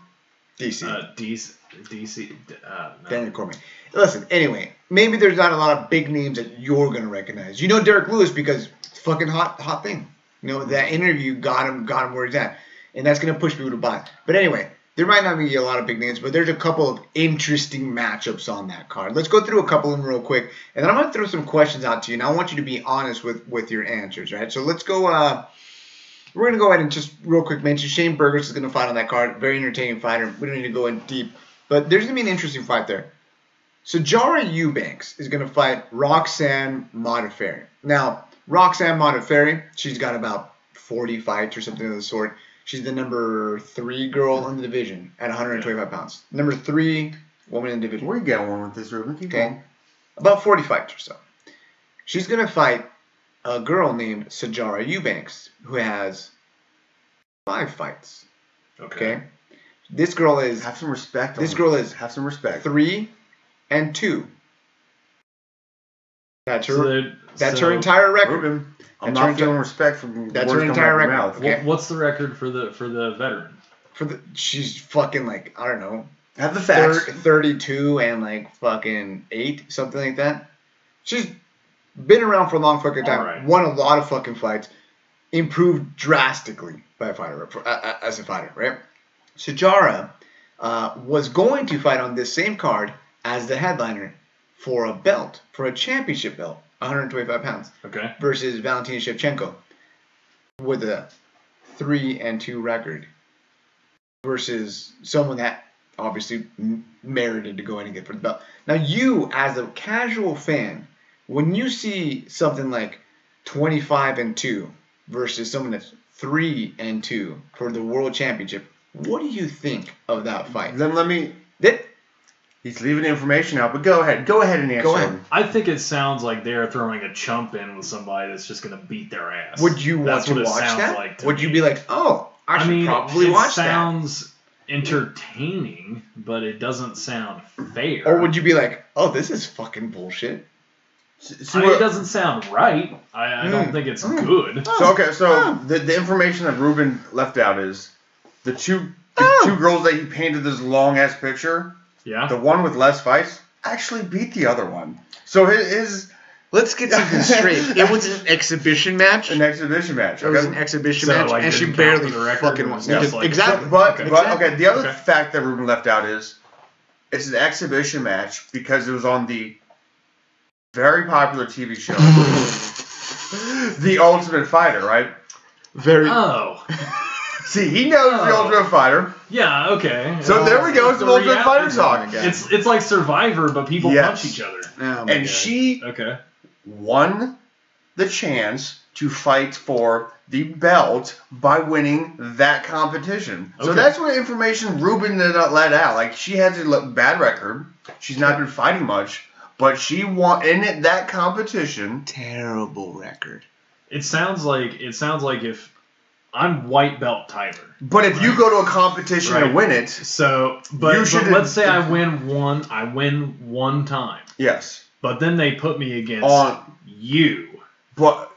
DC. DC. No. Daniel Cormier. Listen, anyway, maybe there's not a lot of big names that you're going to recognize. You know Derek Lewis because it's a fucking hot thing. That interview got him where he's at. And that's going to push people to buy. But anyway, there might not be a lot of big names, but there's a couple of interesting matchups on that card. Let's go through a couple of them real quick. And then I'm going to throw some questions out to you. And I want you to be honest with your answers, right? So let's go. We're going to go ahead and just real quick mention Shane Burgos is going to fight on that card. Very entertaining fighter. We don't need to go in deep. But there's going to be an interesting fight there. Sajara Eubanks is going to fight Roxanne Modafferi. Now, Roxanne Modafferi, she's got about 40 fights or something of the sort. She's the number 3 girl in the division at 125 pounds. Number 3 woman in the division. Where are you going with this, Ruben? Keep going. About 40 fights or so. She's going to fight a girl named Sajara Eubanks, who has 5 fights. Okay. This girl is... Have some respect. This girl is... Have some respect. 3-2. That's her. That's her entire record. Ruben, I'm not feeling respect from that's her entire record. Mouth. Okay. What's the record for the veteran? She's fucking like, I don't know. Have the facts. 32 and like fucking 8, something like that. She's been around for a long fucking time. Right. Won a lot of fucking fights. Improved drastically by a fighter, as a fighter, right? Sajara was going to fight on this same card as the headliner for a belt, for a championship belt, 125 pounds. Okay. Versus Valentina Shevchenko with a 3-2 record. Versus someone that obviously merited to go in and get for the belt. Now you, as a casual fan, when you see something like 25-2 versus someone that's 3-2 for the world championship, what do you think of that fight? Then let me... He's leaving the information out, but go ahead. Go ahead and answer. Go ahead. I think it sounds like they're throwing a chump in with somebody that's just going to beat their ass. Would you want to watch that? Like Would you be like, oh, I should probably watch that? It sounds entertaining, but it doesn't sound fair. Or would you be like, oh, this is fucking bullshit? So it doesn't sound right. I don't think it's good. So the information that Ruben left out is the two girls that he painted this long ass picture. Yeah. The one with less fights actually beat the other one. So his let's get something straight. It was an exhibition match. An exhibition match. It was an exhibition match, like, and she barely fucking won. Exactly. But the other fact that Ruben left out is it's an exhibition match because it was on the very popular TV show, The Ultimate Fighter, right? Oh. See, he knows The Ultimate Fighter. Yeah, okay. So there we go. It's the Ultimate Fighter talk. It's like Survivor, but people punch each other. Oh, and she won the chance to fight for the belt by winning that competition. So that's what information Ruben did not let out. Like, she has a bad record. She's not been fighting much. But she won in that competition. Terrible record. It sounds like if I'm white belt Tyler. But if you go to a competition and win it, but let's say I win one time. Yes. But then they put me against you. But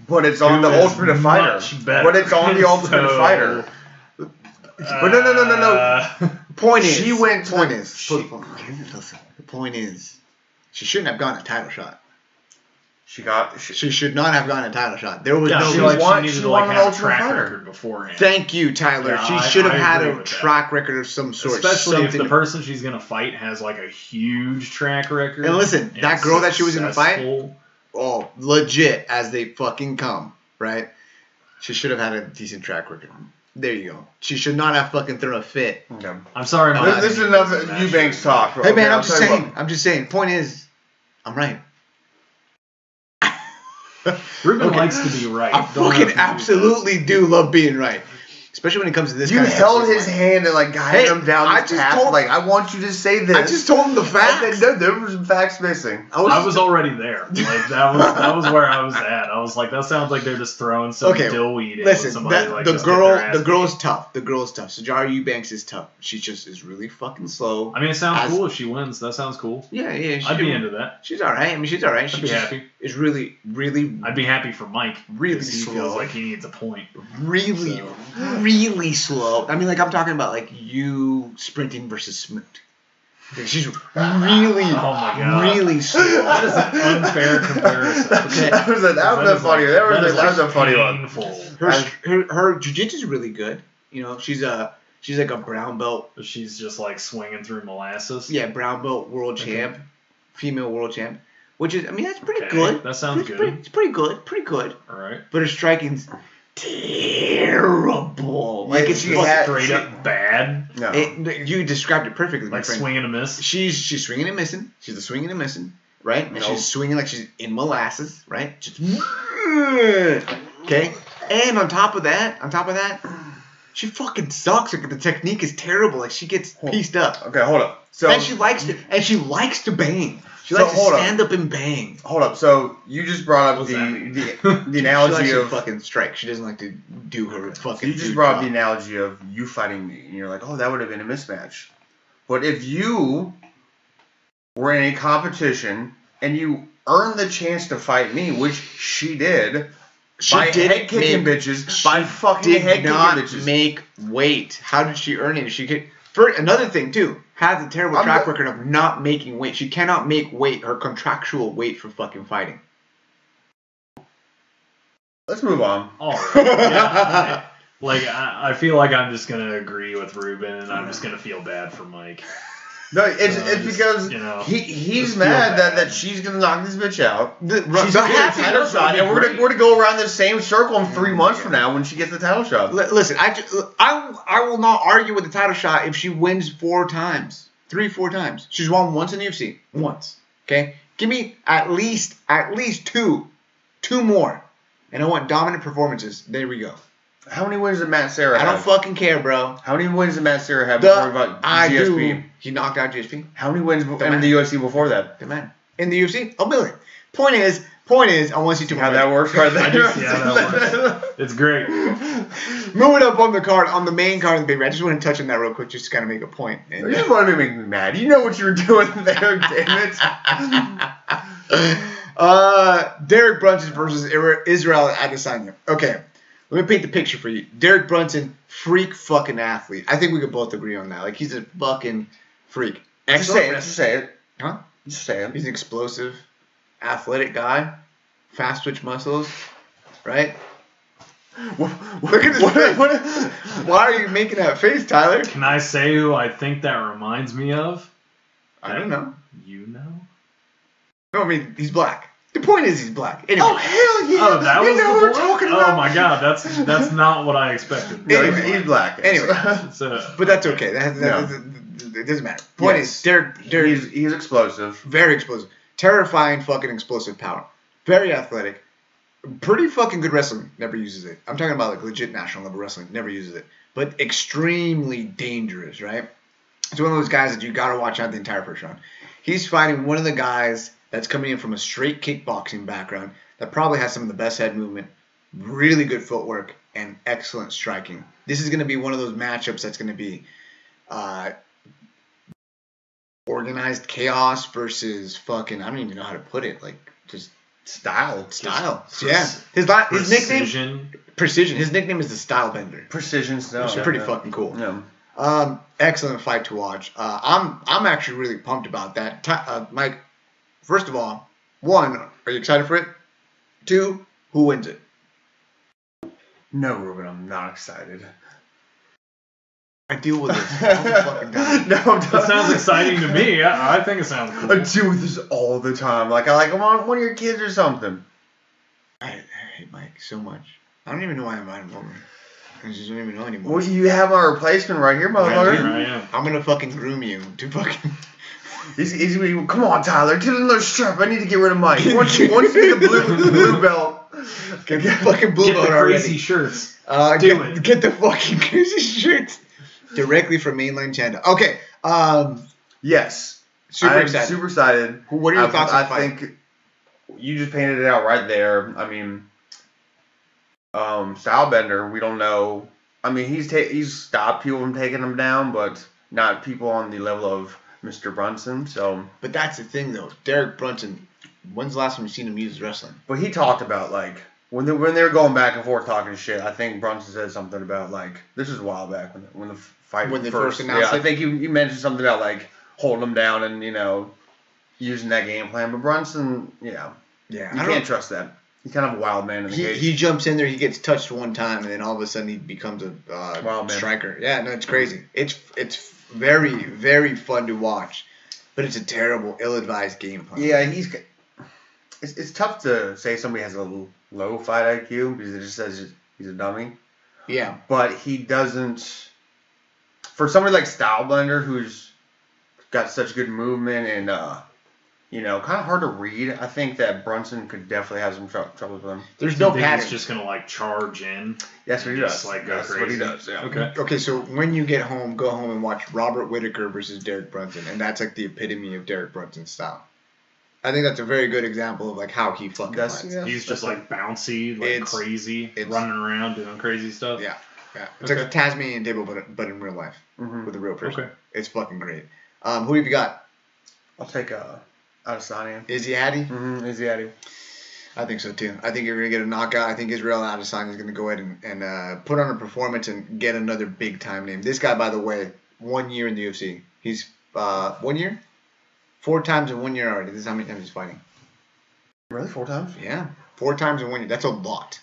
it's on the Ultimate Fighter. But it's on the Ultimate Fighter. But no. Point is, The point is, she shouldn't have gotten a title shot. She should not have gotten a title shot. There was no. She needed to have a track record beforehand. Thank you, Tyler. She should have had a track record of some sort. Especially if the person she's gonna fight has like a huge track record. And listen, that girl that she was gonna fight, legit as they fucking come, right? She should have had a decent track record. There you go. She should not have fucking thrown a fit. Okay. I'm sorry, this is enough Eubanks talk. Hey man, I'm just saying. Point is, I'm right. Ruben likes to be right. I fucking absolutely do love being right. Especially when it comes to this kind of stuff. You held his hand and like guided him down this path. Like, I want you to say this. I just told him the facts. There were some facts missing. I was already there. Like that was where I was at. I was like, that sounds like they're just throwing some dillweed in. Listen, somebody, like, the girl is tough. The girl is tough. Sajara Eubanks is tough. She just is really fucking slow. I mean, it sounds cool if she wins. That sounds cool. Yeah. I'd be into that. She's all right. I mean, she's all right. I'd be happy. Is really. I'd be happy for Mike. Really slow. He feels like he needs a point. Really slow. I mean, like, I'm talking about, like, you sprinting versus Smoot. She's really, really slow. That is an unfair comparison. Okay. That was a funny one. Her jiu-jitsu is really good. You know, she's like a brown belt. She's just, like, swinging through molasses. Yeah, brown belt world champ. Female world champ. Which is, I mean, that's pretty good. That sounds good. It's pretty good. Pretty good. All right. But her striking's terrible. Like it's straight up bad. No. You described it perfectly, my like friend. Swinging and a miss. She's swinging and missing. She's a swinging and missing, right? And Nope. she's swinging like she's in molasses, right? Just, okay. And on top of that, she fucking sucks. Like, the technique is terrible. Like she gets pieced up. Okay, hold up. So and she likes to bang. She likes to stand up and bang. Hold up. So you just brought up the analogy she likes of to fucking strike. She doesn't like to do her fucking. You just brought up the analogy of you fighting me, and you're like, oh, that would have been a mismatch. But if you were in a competition and you earned the chance to fight me, which she did. By head kicking bitches. By fucking head kicking bitches. Did not make weight. How did she earn it? She could. For another thing too, has a terrible track record of not making weight. She cannot make weight. Her contractual weight for fucking fighting. Let's move on. All right. Yeah, I feel like I'm just gonna agree with Ruben, and I'm just gonna feel bad for Mike. No, it's because he's mad that she's gonna knock this bitch out. She's gonna get a title shot, and we're gonna go around the same circle in 3 months from now when she gets the title shot. Listen, I will not argue with the title shot if she wins 4 times, 4 times. She's won once in the UFC, once. Okay, give me at least 2 more, and I want dominant performances. There we go. How many wins did Matt Serra have? I don't fucking care, bro. How many wins did Matt Serra have before he fought GSP? He knocked out GSP. How many wins in the UFC before that? The man. In the UFC? A million. Point is, I want to see 2 more. How that works right there. I do see how that works. It's great. Moving up on the card, on the main card of the baby. I just want to touch on that real quick, just to kind of make a point. And, you just wanted to make me mad. You know what you were doing there, damn it. Derek Brunson versus Israel Adesanya. Okay. Let me paint the picture for you. Derek Brunson, freak fucking athlete. I think we could both agree on that. Like, he's a fucking freak. Just say it. Huh? Just say it. He's an explosive, athletic guy. Fast twitch muscles. Right? Look at his face. Why are you making that face, Tyler? Can I say who I think that reminds me of? I don't know. You know? No, I mean, he's black. The point is he's black. Anyway. Oh, hell yeah. Oh, that was what the we're point? talking about. Oh, my God. That's not what I expected. No, Anyway. he's black. Anyway. But that's okay. It doesn't matter. Point is, Derek he's explosive. Very explosive. Terrifying fucking explosive power. Very athletic. Pretty fucking good wrestling. Never uses it. I'm talking about like legit national level wrestling. Never uses it. But extremely dangerous, right? It's one of those guys that you got to watch out the entire first round. He's fighting one of the guys that's coming in from a straight kickboxing background that probably has some of the best head movement, really good footwork, and excellent striking. This is going to be one of those matchups that's going to be organized chaos versus fucking, I don't even know how to put it, like just style. Yeah. His nickname? Precision. His nickname is the Style Bender. Precision style. Which is pretty fucking cool. Yeah. Excellent fight to watch. I'm actually really pumped about that. Mike, first of all, 1, are you excited for it? 2, who wins it? No, Ruben, I'm not excited. I deal with this all the fucking time. No, it sounds exciting to me. I think it sounds cool. I deal with this all the time. Like I want one of your kids or something. I hate Mike so much. I don't even know why I invited him over. I just don't even know anymore. Well, you have my replacement right here, motherfucker. I am. I'm gonna fucking groom you to fucking. He's come on, Tyler, get another strap. I need to get rid of Mike. Once you get the blue belt, get the fucking blue belt already. Crazy shirts. Get the fucking crazy shirts directly from mainland China. Okay. Yes. Super excited. Super excited. What are your thoughts on the fight? I think you just painted it out right there. I mean, Stylebender, we don't know. I mean, he's stopped people from taking him down, but not people on the level of Mr. Brunson. So, but that's the thing, though. Derek Brunson. When's the last time you've seen him use wrestling? But he talked about like when they were going back and forth talking shit. I think Brunson said something about like this was a while back when the fight when they first announced it. I think you mentioned something about like holding him down and using that game plan. But Brunson, you can't trust that. He's kind of a wild man in the cage. He jumps in there, he gets touched one time, and then all of a sudden he becomes a wild man. Striker. Yeah, no, it's crazy. It's very, very fun to watch, but it's a terrible, ill-advised game plan. Yeah, it's tough to say somebody has a low fight IQ because it just says He's a dummy. Yeah. But he doesn't. For somebody like Stylebender, who's got such good movement and kind of hard to read, I think that Brunson could definitely have some trouble with him. There's no pattern. He's just gonna charge in. That's what he does. Go That's crazy. what he does. Yeah. Okay. Okay. So when you get home, go home and watch Robert Whittaker versus Derek Brunson, and that's like the epitome of Derek Brunson's style. I think that's a very good example of how he fucking fights. Yeah, he's just bouncy, crazy, running around doing crazy stuff. Yeah. Yeah. It's like a Tasmanian table, but in real life with a real person. Okay. It's fucking great. Who have you got? I'll take Adesanya. Izzy Addy? Izzy Addy. I think so too. I think you're going to get a knockout. I think Israel Adesanya is going to go ahead and put on a performance and get another big time name. This guy, by the way, 1 year in the UFC. He's 1 year? 4 times in 1 year already. This is how many times he's fighting. Really? 4 times? Yeah. 4 times in 1 year. That's a lot.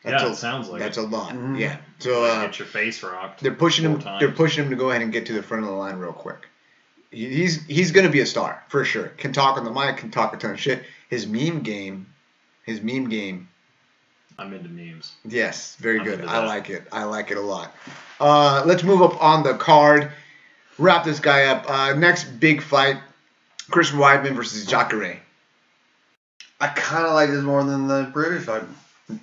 It sounds like that's it. a lot. Mm-hmm. Yeah. So get your face rocked. They're pushing him. They're pushing him to go ahead and get to the front of the line real quick. He's gonna be a star for sure. Can talk on the mic. Can talk a ton of shit. His meme game. I'm into memes. Yes, very good. I like it. I like it a lot. Let's move up on the card. Wrap this guy up. Next big fight: Chris Weidman versus Jacare. I kind of like this more than the British fight.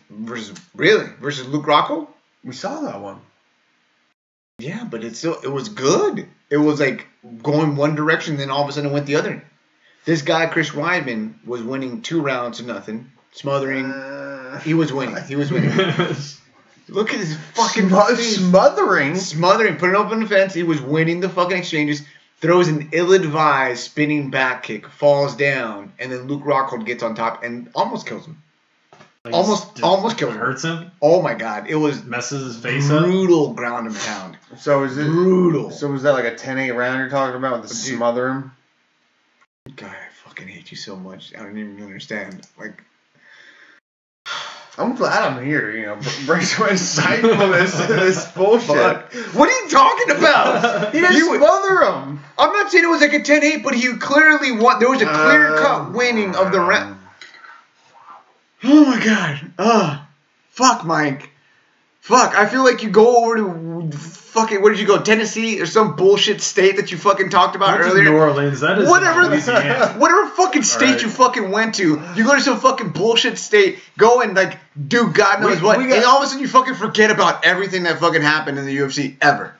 Versus Luke Rockhold? We saw that one. Yeah, but it was good. It was like going one direction, then all of a sudden it went the other. This guy, Chris Weidman, was winning 2 rounds to nothing. Smothering. He was winning. Look at his fucking smothering. Put it up on the fence. He was winning the fucking exchanges. Throws an ill-advised spinning back kick, falls down, and then Luke Rockhold gets on top and almost kills him. Almost killed him. Hurts him. Oh my god, it was messes his face up. Brutal ground and pound. So is it brutal? So was that like a 10-8 round you're talking about with the smother him? God, I fucking hate you so much. I don't even understand. Like, I'm glad I'm here to bring some insightfulness to this bullshit. What are you talking about? He didn't smother him. I'm not saying it was like a 10-8, but he clearly won. There was a clear-cut winning of the round. Oh my god. Fuck, Mike. Fuck, I feel like you go over to fucking, where did you go, Tennessee or some bullshit state that you fucking talked about earlier? New Orleans, that is whatever fucking state you fucking went to, you go to some fucking bullshit state, go and do God knows what, and all of a sudden you fucking forget about everything that fucking happened in the UFC ever.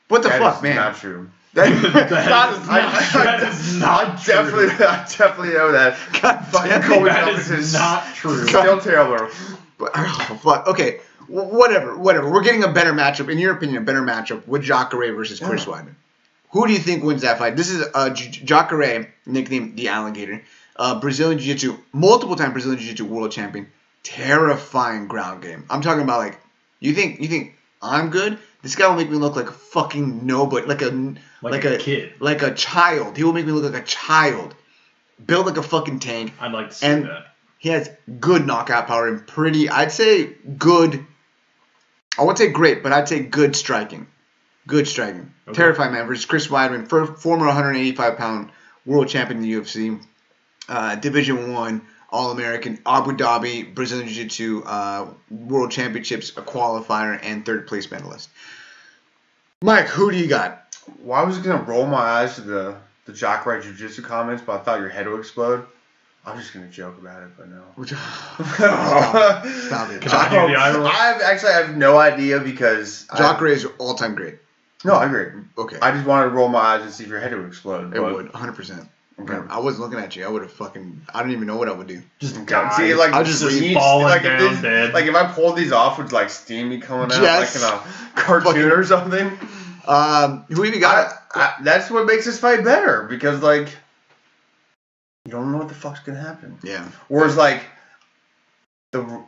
What the fuck, man? Not true. That is not true. I definitely know that. God damn, that is not true. Still Taylor. Oh, fuck. Okay. Whatever. We're getting a better matchup. In your opinion, a better matchup with Jacare versus Chris Weidman. Who do you think wins that fight? This is Jacare, nicknamed the Alligator. Brazilian Jiu-Jitsu, multiple time Brazilian Jiu-Jitsu world champion. Terrifying ground game. I'm talking about you think I'm good? This guy will make me look like a fucking nobody, like a kid, like a child. He will make me look like a child, built like a fucking tank. I'd like to see that. He has good knockout power and I'd say good. I wouldn't say great, but I'd say good striking. Good striking. Okay. Terrifying man versus Chris Weidman, former 185-pound world champion in the UFC, Division I. All-American, Abu Dhabi, Brazilian Jiu-Jitsu, World Championships, a qualifier, and 3rd place medalist. Mike, who do you got? Well, I was going to roll my eyes to the Jacare Jiu-Jitsu comments, but I thought your head would explode. I'm just going to joke about it, but no. Stop it. I have no idea because... Jacare is all-time great. No, I agree. Okay. I just wanted to roll my eyes and see if your head would explode. It would, 100%. Okay. I wasn't looking at you. I would have I don't even know what I would do. Just see, I'll just falling down dead. Like if I pulled these off, would steam be coming out like in a cartoon or something. Who have you got? That's what makes this fight better because you don't know what the fuck's gonna happen. Yeah. Whereas the I'm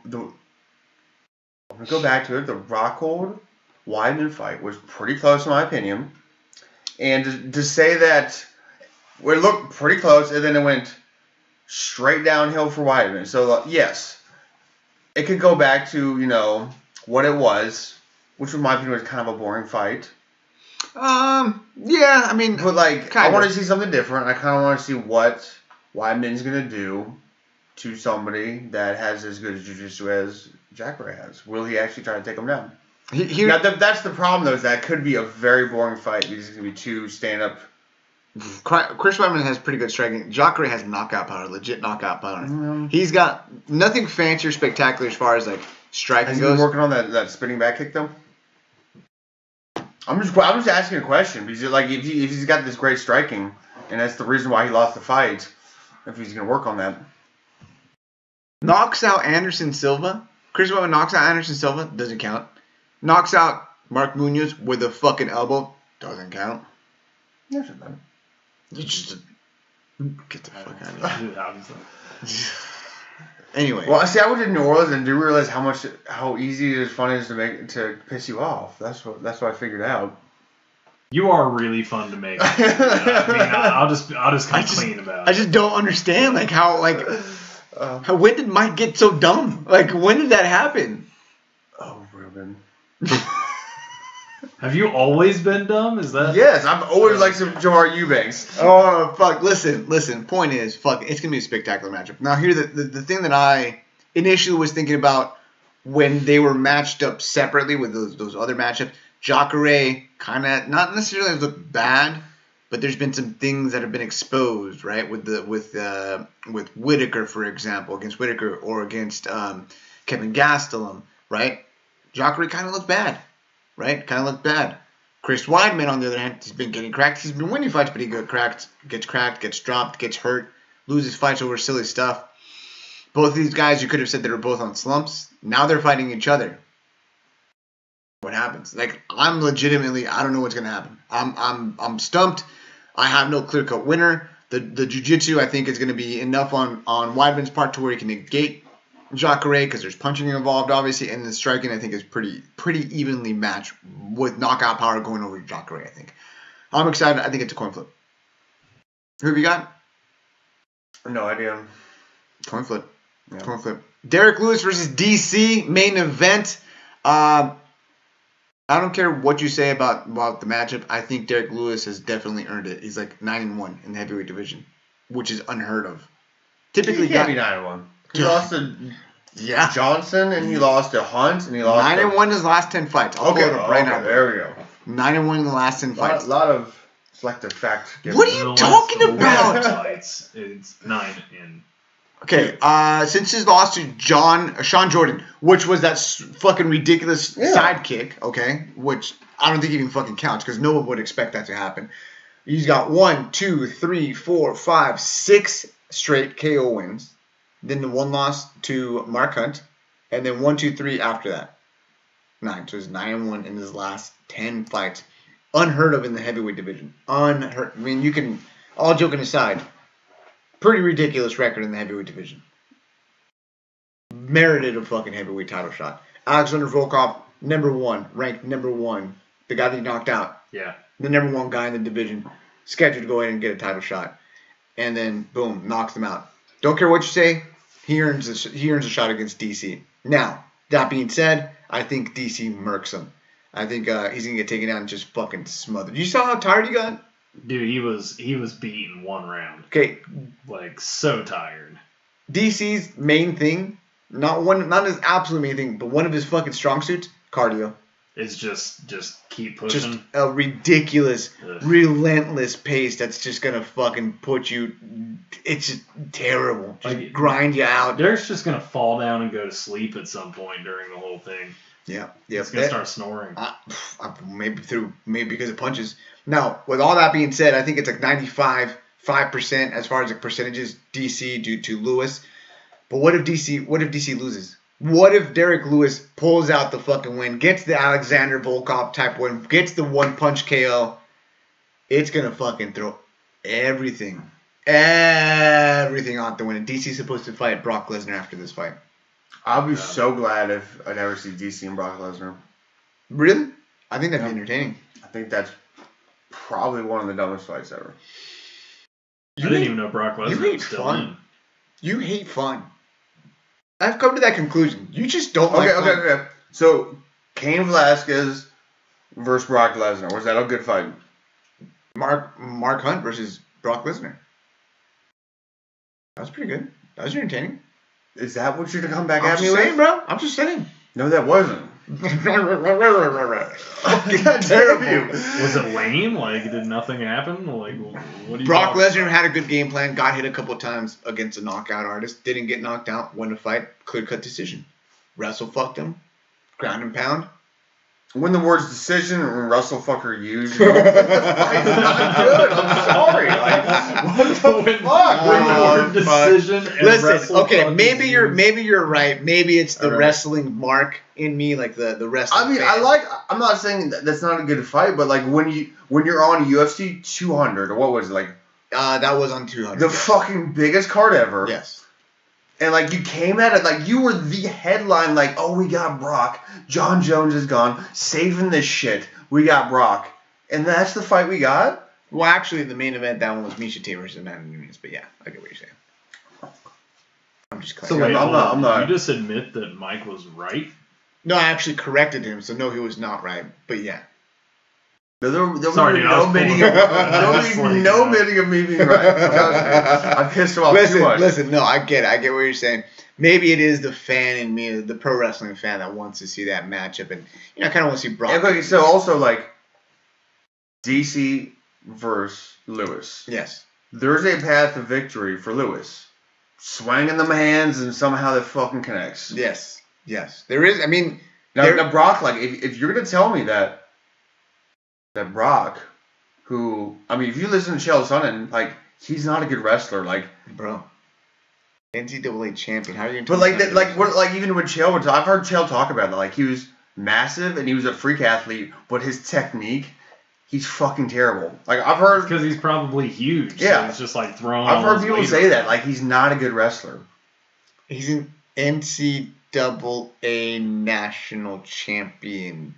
gonna go back to it. The Rockhold Weidman fight was pretty close in my opinion, and to say that. It looked pretty close, and then it went straight downhill for Weidman. So, yes, it could go back to, what it was, which in my opinion was kind of a boring fight. Yeah, I mean... But, I want to see something different. I kind of want to see what Weidman's going to do to somebody that has as good a jiu-jitsu as Jacare has? Will he actually try to take him down? Now, that's the problem, though, is that could be a very boring fight because it's going to be two stand-up. Chris Weidman has pretty good striking. Jacare has knockout power, legit knockout power. He's got nothing fancy or spectacular as far as like striking goes. Has he been working on that spinning back kick though? I'm just asking a question because like if he's got this great striking and that's the reason why he lost the fight, if he's gonna work on that. Knocks out Anderson Silva. Chris Weidman knocks out Anderson Silva, doesn't count. Knocks out Mark Munoz with a fucking elbow, doesn't count. Yes, it does. You just get the fuck out of here. Anyway. Well, see, I went to New Orleans and didn't realize how easy it is, fun it is to piss you off. That's what I figured out. You are really fun to make. I'll just complain about it. I just don't understand how when did Mike get so dumb? Like when did that happen? Oh, Ruben. Have you always been dumb? Is that? Yes, I've always liked some Jamar Eubanks. Oh fuck! Listen. Point is, fuck. It's gonna be a spectacular matchup. Now, here the thing that I initially was thinking about when they were matched up separately with those other matchups. Jacare kind of not necessarily look bad, but there's been some things that have been exposed, right? With Whitaker, for example, against Whitaker or against Kevin Gastelum, right? Jacare kind of looked bad. Right? Kind of looked bad. Chris Weidman, on the other hand, has been getting cracked. He's been winning fights, but he gets cracked, gets dropped, gets hurt, loses fights over silly stuff. Both of these guys, you could have said they were both on slumps. Now they're fighting each other. What happens? Like, I don't know what's going to happen. I'm stumped. I have no clear-cut winner. The jiu-jitsu, I think, is going to be enough on Weidman's part to where he can negate Jacare because there's punching involved, obviously, and the striking, I think, is pretty evenly matched with knockout power going over Jacare, I think. I'm excited. I think it's a coin flip. Who have you got? No idea. Coin flip. Yeah. Coin flip. Derek Lewis versus DC, main event. I don't care what you say about the matchup. I think Derek Lewis has definitely earned it. He's like 9-1 in the heavyweight division, which is unheard of. Typically, he can't be 9-1. He lost to Johnson, and he lost to Hunt, and he lost 9-1 in his last 10 fights. I'll pull it up right now. There we go. 9-1 in the last 10 fights. A lot of selective fact. What are you talking about? Fights, it's 9 in. Okay, since his loss to Sean Jordan, which was that fucking ridiculous sidekick, okay, which I don't think even fucking counts because no one would expect that to happen. He's got 1, 2, 3, 4, 5, 6 straight KO wins. Then the one loss to Mark Hunt, and then 1, 2, 3 after that. 9. So it's 9-1 in his last 10 fights. Unheard of in the heavyweight division. Unheard. I mean, you can, all joking aside, pretty ridiculous record in the heavyweight division. Merited a fucking heavyweight title shot. Alexander Volkov, number 1, ranked number 1. The guy that he knocked out. Yeah. The number 1 guy in the division. Scheduled to go in and get a title shot. And then, boom, knocks them out. Don't care what you say. He earns a shot against DC. Now, that being said, I think DC murks him. I think he's gonna get taken out and just fucking smothered. You saw how tired he got? Dude, he was beaten one round. Okay, like so tired. DC's main thing, not his absolute main thing, but one of his fucking strong suits, cardio. It's just keep pushing. Just a ridiculous, relentless pace that's just gonna fucking put you. It's just terrible. Just grind you out. Derek's just gonna fall down and go to sleep at some point during the whole thing. Yeah. He's gonna start snoring. Maybe because of punches. Now, with all that being said, I think it's like 95% as far as like percentages DC due to Lewis. But what if DC loses? What if Derek Lewis pulls out the fucking win, gets the Alexander Volkov type win, gets the one punch KO? It's gonna fucking throw everything out the window. DC's supposed to fight Brock Lesnar after this fight. I'll be so glad if I never see DC and Brock Lesnar. Really? I think that'd be entertaining. I think that's probably one of the dumbest fights ever. I didn't even know Brock Lesnar was still in. You hate fun. I've come to that conclusion. You just don't like fun. Okay. So, Cain Velasquez versus Brock Lesnar. Was that a good fight? Mark Hunt versus Brock Lesnar. That was pretty good. That was entertaining. Is that what you're gonna come back I'm at me just saying, with? bro. I'm just saying. No, that wasn't. God damn you. Was it lame? Like, did nothing happen? Like, what do you? Brock Lesnar had a good game plan. Got hit a couple times against a knockout artist. Didn't get knocked out. Won a fight. Clear cut decision. Wrestle fucked him. Ground and pound. When the words decision and Russell fucker used, it's not good. I'm sorry. Like, what the fuck? Decision. And Listen, okay, maybe used. you're right. Maybe it's the wrestling mark in me, like the wrestling. I mean, fan. I'm not saying that's not a good fight, but like when you're on UFC 200 or what was it like? That was on 200. The fucking biggest card ever. Yes. And, like, you came at it like you were the headline, like, oh, we got Brock. John Jones is gone. Saving this shit. We got Brock. And that's the fight we got? Well, actually, the main event, that one was Misha Tate versus Amanda Nunes. But, yeah, I get what you're saying. I'm just So, clarifying. wait, I'm not. You just admit that Mike was right? No, I actually corrected him, so no, he was not right. But, yeah. Sorry, dude, no meeting of me being right. I pissed him off too much. Listen, no, I get it. I get what you're saying. Maybe it is the fan in me, the pro wrestling fan that wants to see that matchup. And, I kind of want to see Brock. Okay, so also, like, DC versus Lewis. Yes. There's a path to victory for Lewis. Swinging them hands and somehow that fucking connects. Yes. There is, I mean. Now Brock, like, if you're going to tell me that Brock, who, I mean, if you listen to Chael Sonnen, like, he's not a good wrestler, like, bro, NCAA champion. How are you going to? But like even with Chael, I've heard Chael talk about that. Like, he was massive and he was a freak athlete, but his technique, he's fucking terrible. Like, I've heard because he's probably huge. Yeah, so it's just like throwing. I've heard people say that, like, he's not a good wrestler. He's an NCAA national champion.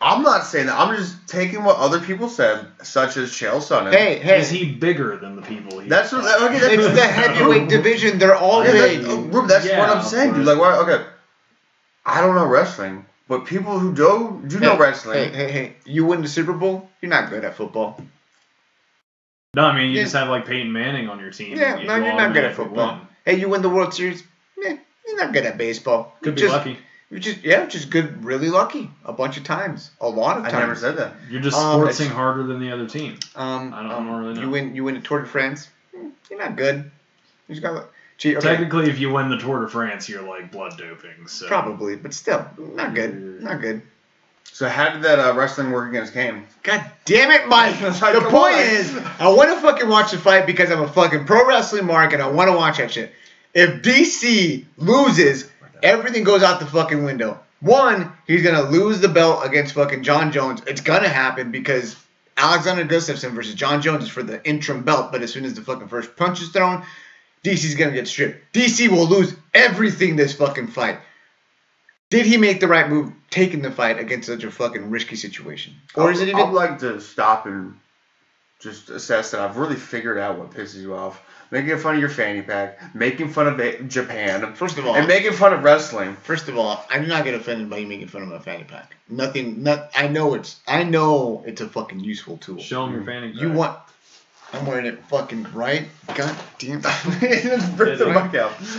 I'm not saying that. I'm just taking what other people said, such as Chael Sonnen. Hey, is he bigger than the people? It's the heavyweight division. They're all big. That's what I'm saying, dude. Like, okay, I don't know wrestling, but people who do know wrestling. Hey! You win the Super Bowl. You're not good at football. No, I mean you just have like Peyton Manning on your team. Yeah, no, you're not good at football. Hey, you win the World Series. You're not good at baseball. Could be lucky. Just good, really lucky. A bunch of times. A lot of times. I never said that. You're just sportsing harder than the other team. I don't really know. You win the Tour de France. You're not good. You just got Technically, if you win the Tour de France, you're like blood doping. So. Probably, but still, not good. Not good. So how did that wrestling work against Kane? God damn it, Mike. The point is, I want to fucking watch the fight because I'm a fucking pro wrestling mark and I want to watch that shit. If DC loses, everything goes out the fucking window. One, he's going to lose the belt against fucking John Jones. It's going to happen because Alexander Gustafsson versus John Jones is for the interim belt. But as soon as the fucking first punch is thrown, DC's going to get stripped. DC will lose everything this fucking fight. Did he make the right move taking the fight against such a fucking risky situation? Or is it even... I'd like to stop and just assess that I've really figured out what pisses you off. Making fun of your fanny pack, making fun of Japan, first of all, and making fun of wrestling. First of all, I do not get offended by you making fun of my fanny pack. I know it's a fucking useful tool. Show them your fanny pack. I'm wearing it fucking right. God damn.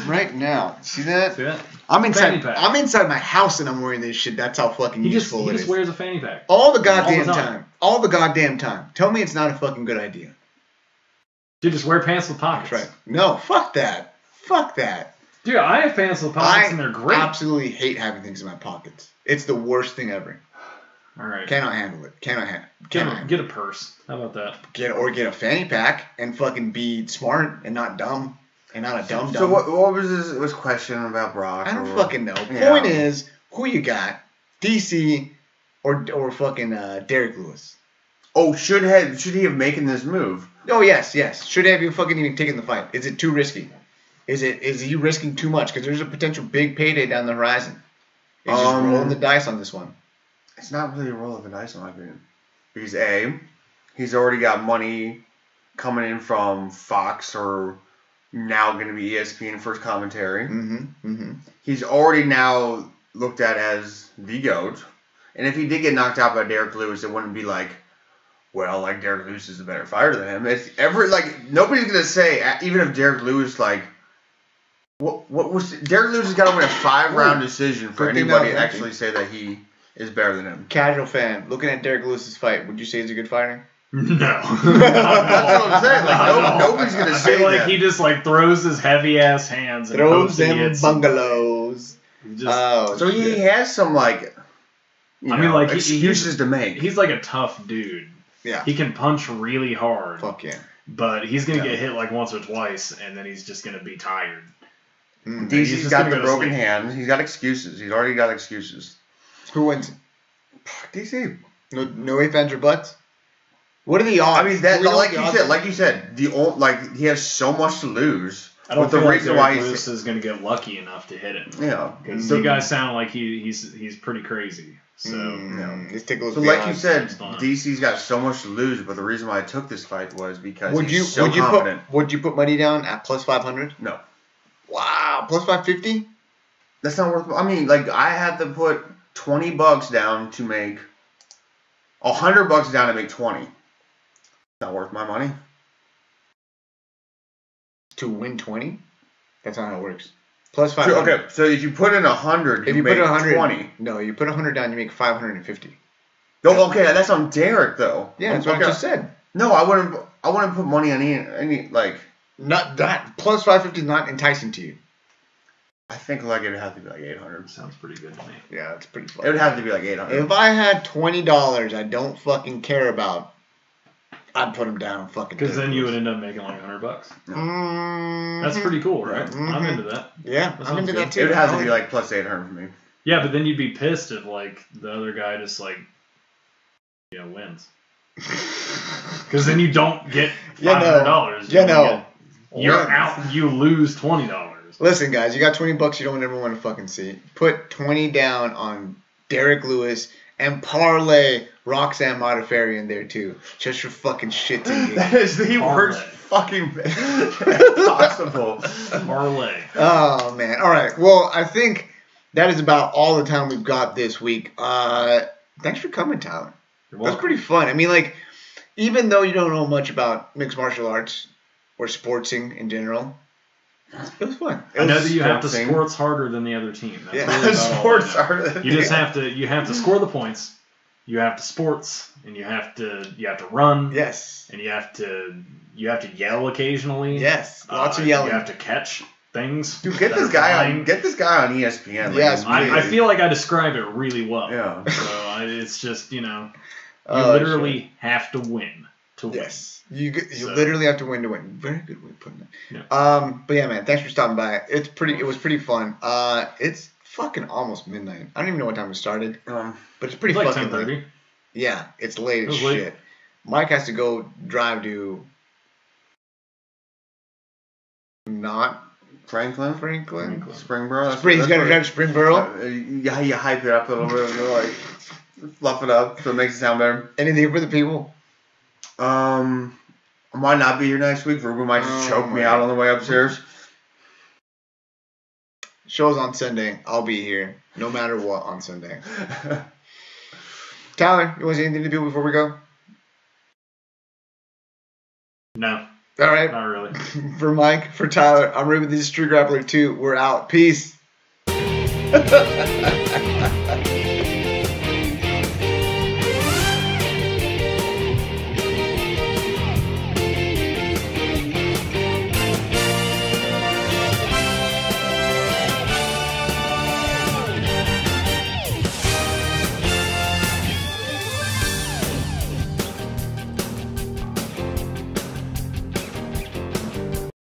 Right now. See that? See that? I'm inside my house and I'm wearing this shit. That's how fucking useful it is. He just wears a fanny pack. All the goddamn time. All the goddamn time. Tell me it's not a fucking good idea. Dude, just wear pants with pockets. That's right. No, fuck that. Fuck that. Dude, I have pants with pockets and they're great. I absolutely hate having things in my pockets. It's the worst thing ever. All right. Cannot handle it. Get a purse. How about that? Get a fanny pack and fucking be smart and not dumb. And not a dumb. So what was this question about Brock? I don't fucking know. Point is, who you got? DC or fucking Derek Lewis? Oh, should he have making this move? Oh yes. Should have you fucking even taken the fight? Is it too risky? Is he risking too much? Because there's a potential big payday down the horizon. He's just rolling the dice on this one. It's not really a roll of the dice in my opinion. Because he's already got money coming in from Fox or now going to be ESPN first commentary. He's already now looked at as the GOAT. And if he did get knocked out by Derek Lewis, it wouldn't be like, well, like Derek Lewis is a better fighter than him. It's nobody's gonna say, even if Derek Lewis What was Derek Lewis has got to win a 5-round decision for anybody to actually say that he is better than him. Casual fan, looking at Derek Lewis's fight, would you say he's a good fighter? No. That's what I'm saying. Like, nobody's gonna say that. I feel like he just like throws his heavy ass hands and throws them bungalows. So he has some like, like excuses to make. He's like a tough dude. Yeah. He can punch really hard. Fuck yeah. But he's gonna get hit like once or twice, and then he's just gonna be tired. DC's got the broken hand. He's got excuses. He's already got excuses. Who wins? DC. No ifs, ands, or buts. What are the odds? I mean, that like you said, he has so much to lose. I don't feel like Derek Lewis is going to get lucky enough to hit him. Yeah, because you guys sound like he's pretty crazy. So let's take a look. So like you said, DC's got so much to lose, but the reason why I took this fight was because he's so confident. Would you put money down at plus 500? No. Wow, plus 550? That's not worth. I mean, like I had to put $20 down to make $100 down to make 20. Not worth my money. To win 20? That's not how it works. Plus 500. Okay, so if you put in 100, if you make put 100, 20. No, you put 100 down, you make 550. No, okay, that's on Derek though. Yeah, that's what I just said. No, I wouldn't put money on any like. Not that plus 550 is not enticing to you. I think like it'd have to be like 800. Sounds pretty good to me. Yeah, that's pretty fun. It would have to be like 800. If I had $20 I don't fucking care about, I'd put them down fucking. Because then you would end up making like $100. That's pretty cool, right? I'm into that. Yeah, I'm into that too. It would have to be like plus 800 for me. Yeah, but then you'd be pissed if like the other guy just like wins. Because then you don't get $500. You're out. You lose $20. Listen, guys, you got $20 you don't ever want to fucking see. Put 20 down on Derek Lewis and parlay Roxanne Modafferi in there too, just for fucking shit to me. That is the worst fucking possible. Parlay. Oh man. All right. Well, I think that is about all the time we've got this week. Thanks for coming, Tyler. That's pretty fun. I mean, like, even though you don't know much about mixed martial arts or sportsing in general, it was fun. I know that you have to sports harder than the other team. That's really sports harder. You just have to score the points. You have to sports, and you have to run. Yes. And you have to yell occasionally. Yes. Lots of yelling. You have to catch things. Dude, get this guy on ESPN. Yes, I feel like I describe it really well. Yeah. So it's just you literally have to win to win. Yes. You literally have to win to win. Very good way of putting it. Yeah. But yeah, man, thanks for stopping by. It was pretty fun. It's fucking almost midnight. I don't even know what time we started. But it's pretty fucking late. Yeah, it's late as shit. Mike has to go drive to not Franklin. Springboro. He's got to drive to Springboro. Yeah, you hype it up a little bit, like fluff it up so it makes it sound better. Anything for the people? I might not be here next week. Ruben might just choke me out on the way upstairs. Show's on Sunday. I'll be here no matter what on Sunday. Tyler, you want to say anything to people before we go? No. All right. Not really. For Mike, for Tyler, I'm Ruben. This is Street Grappler 2. We're out. Peace.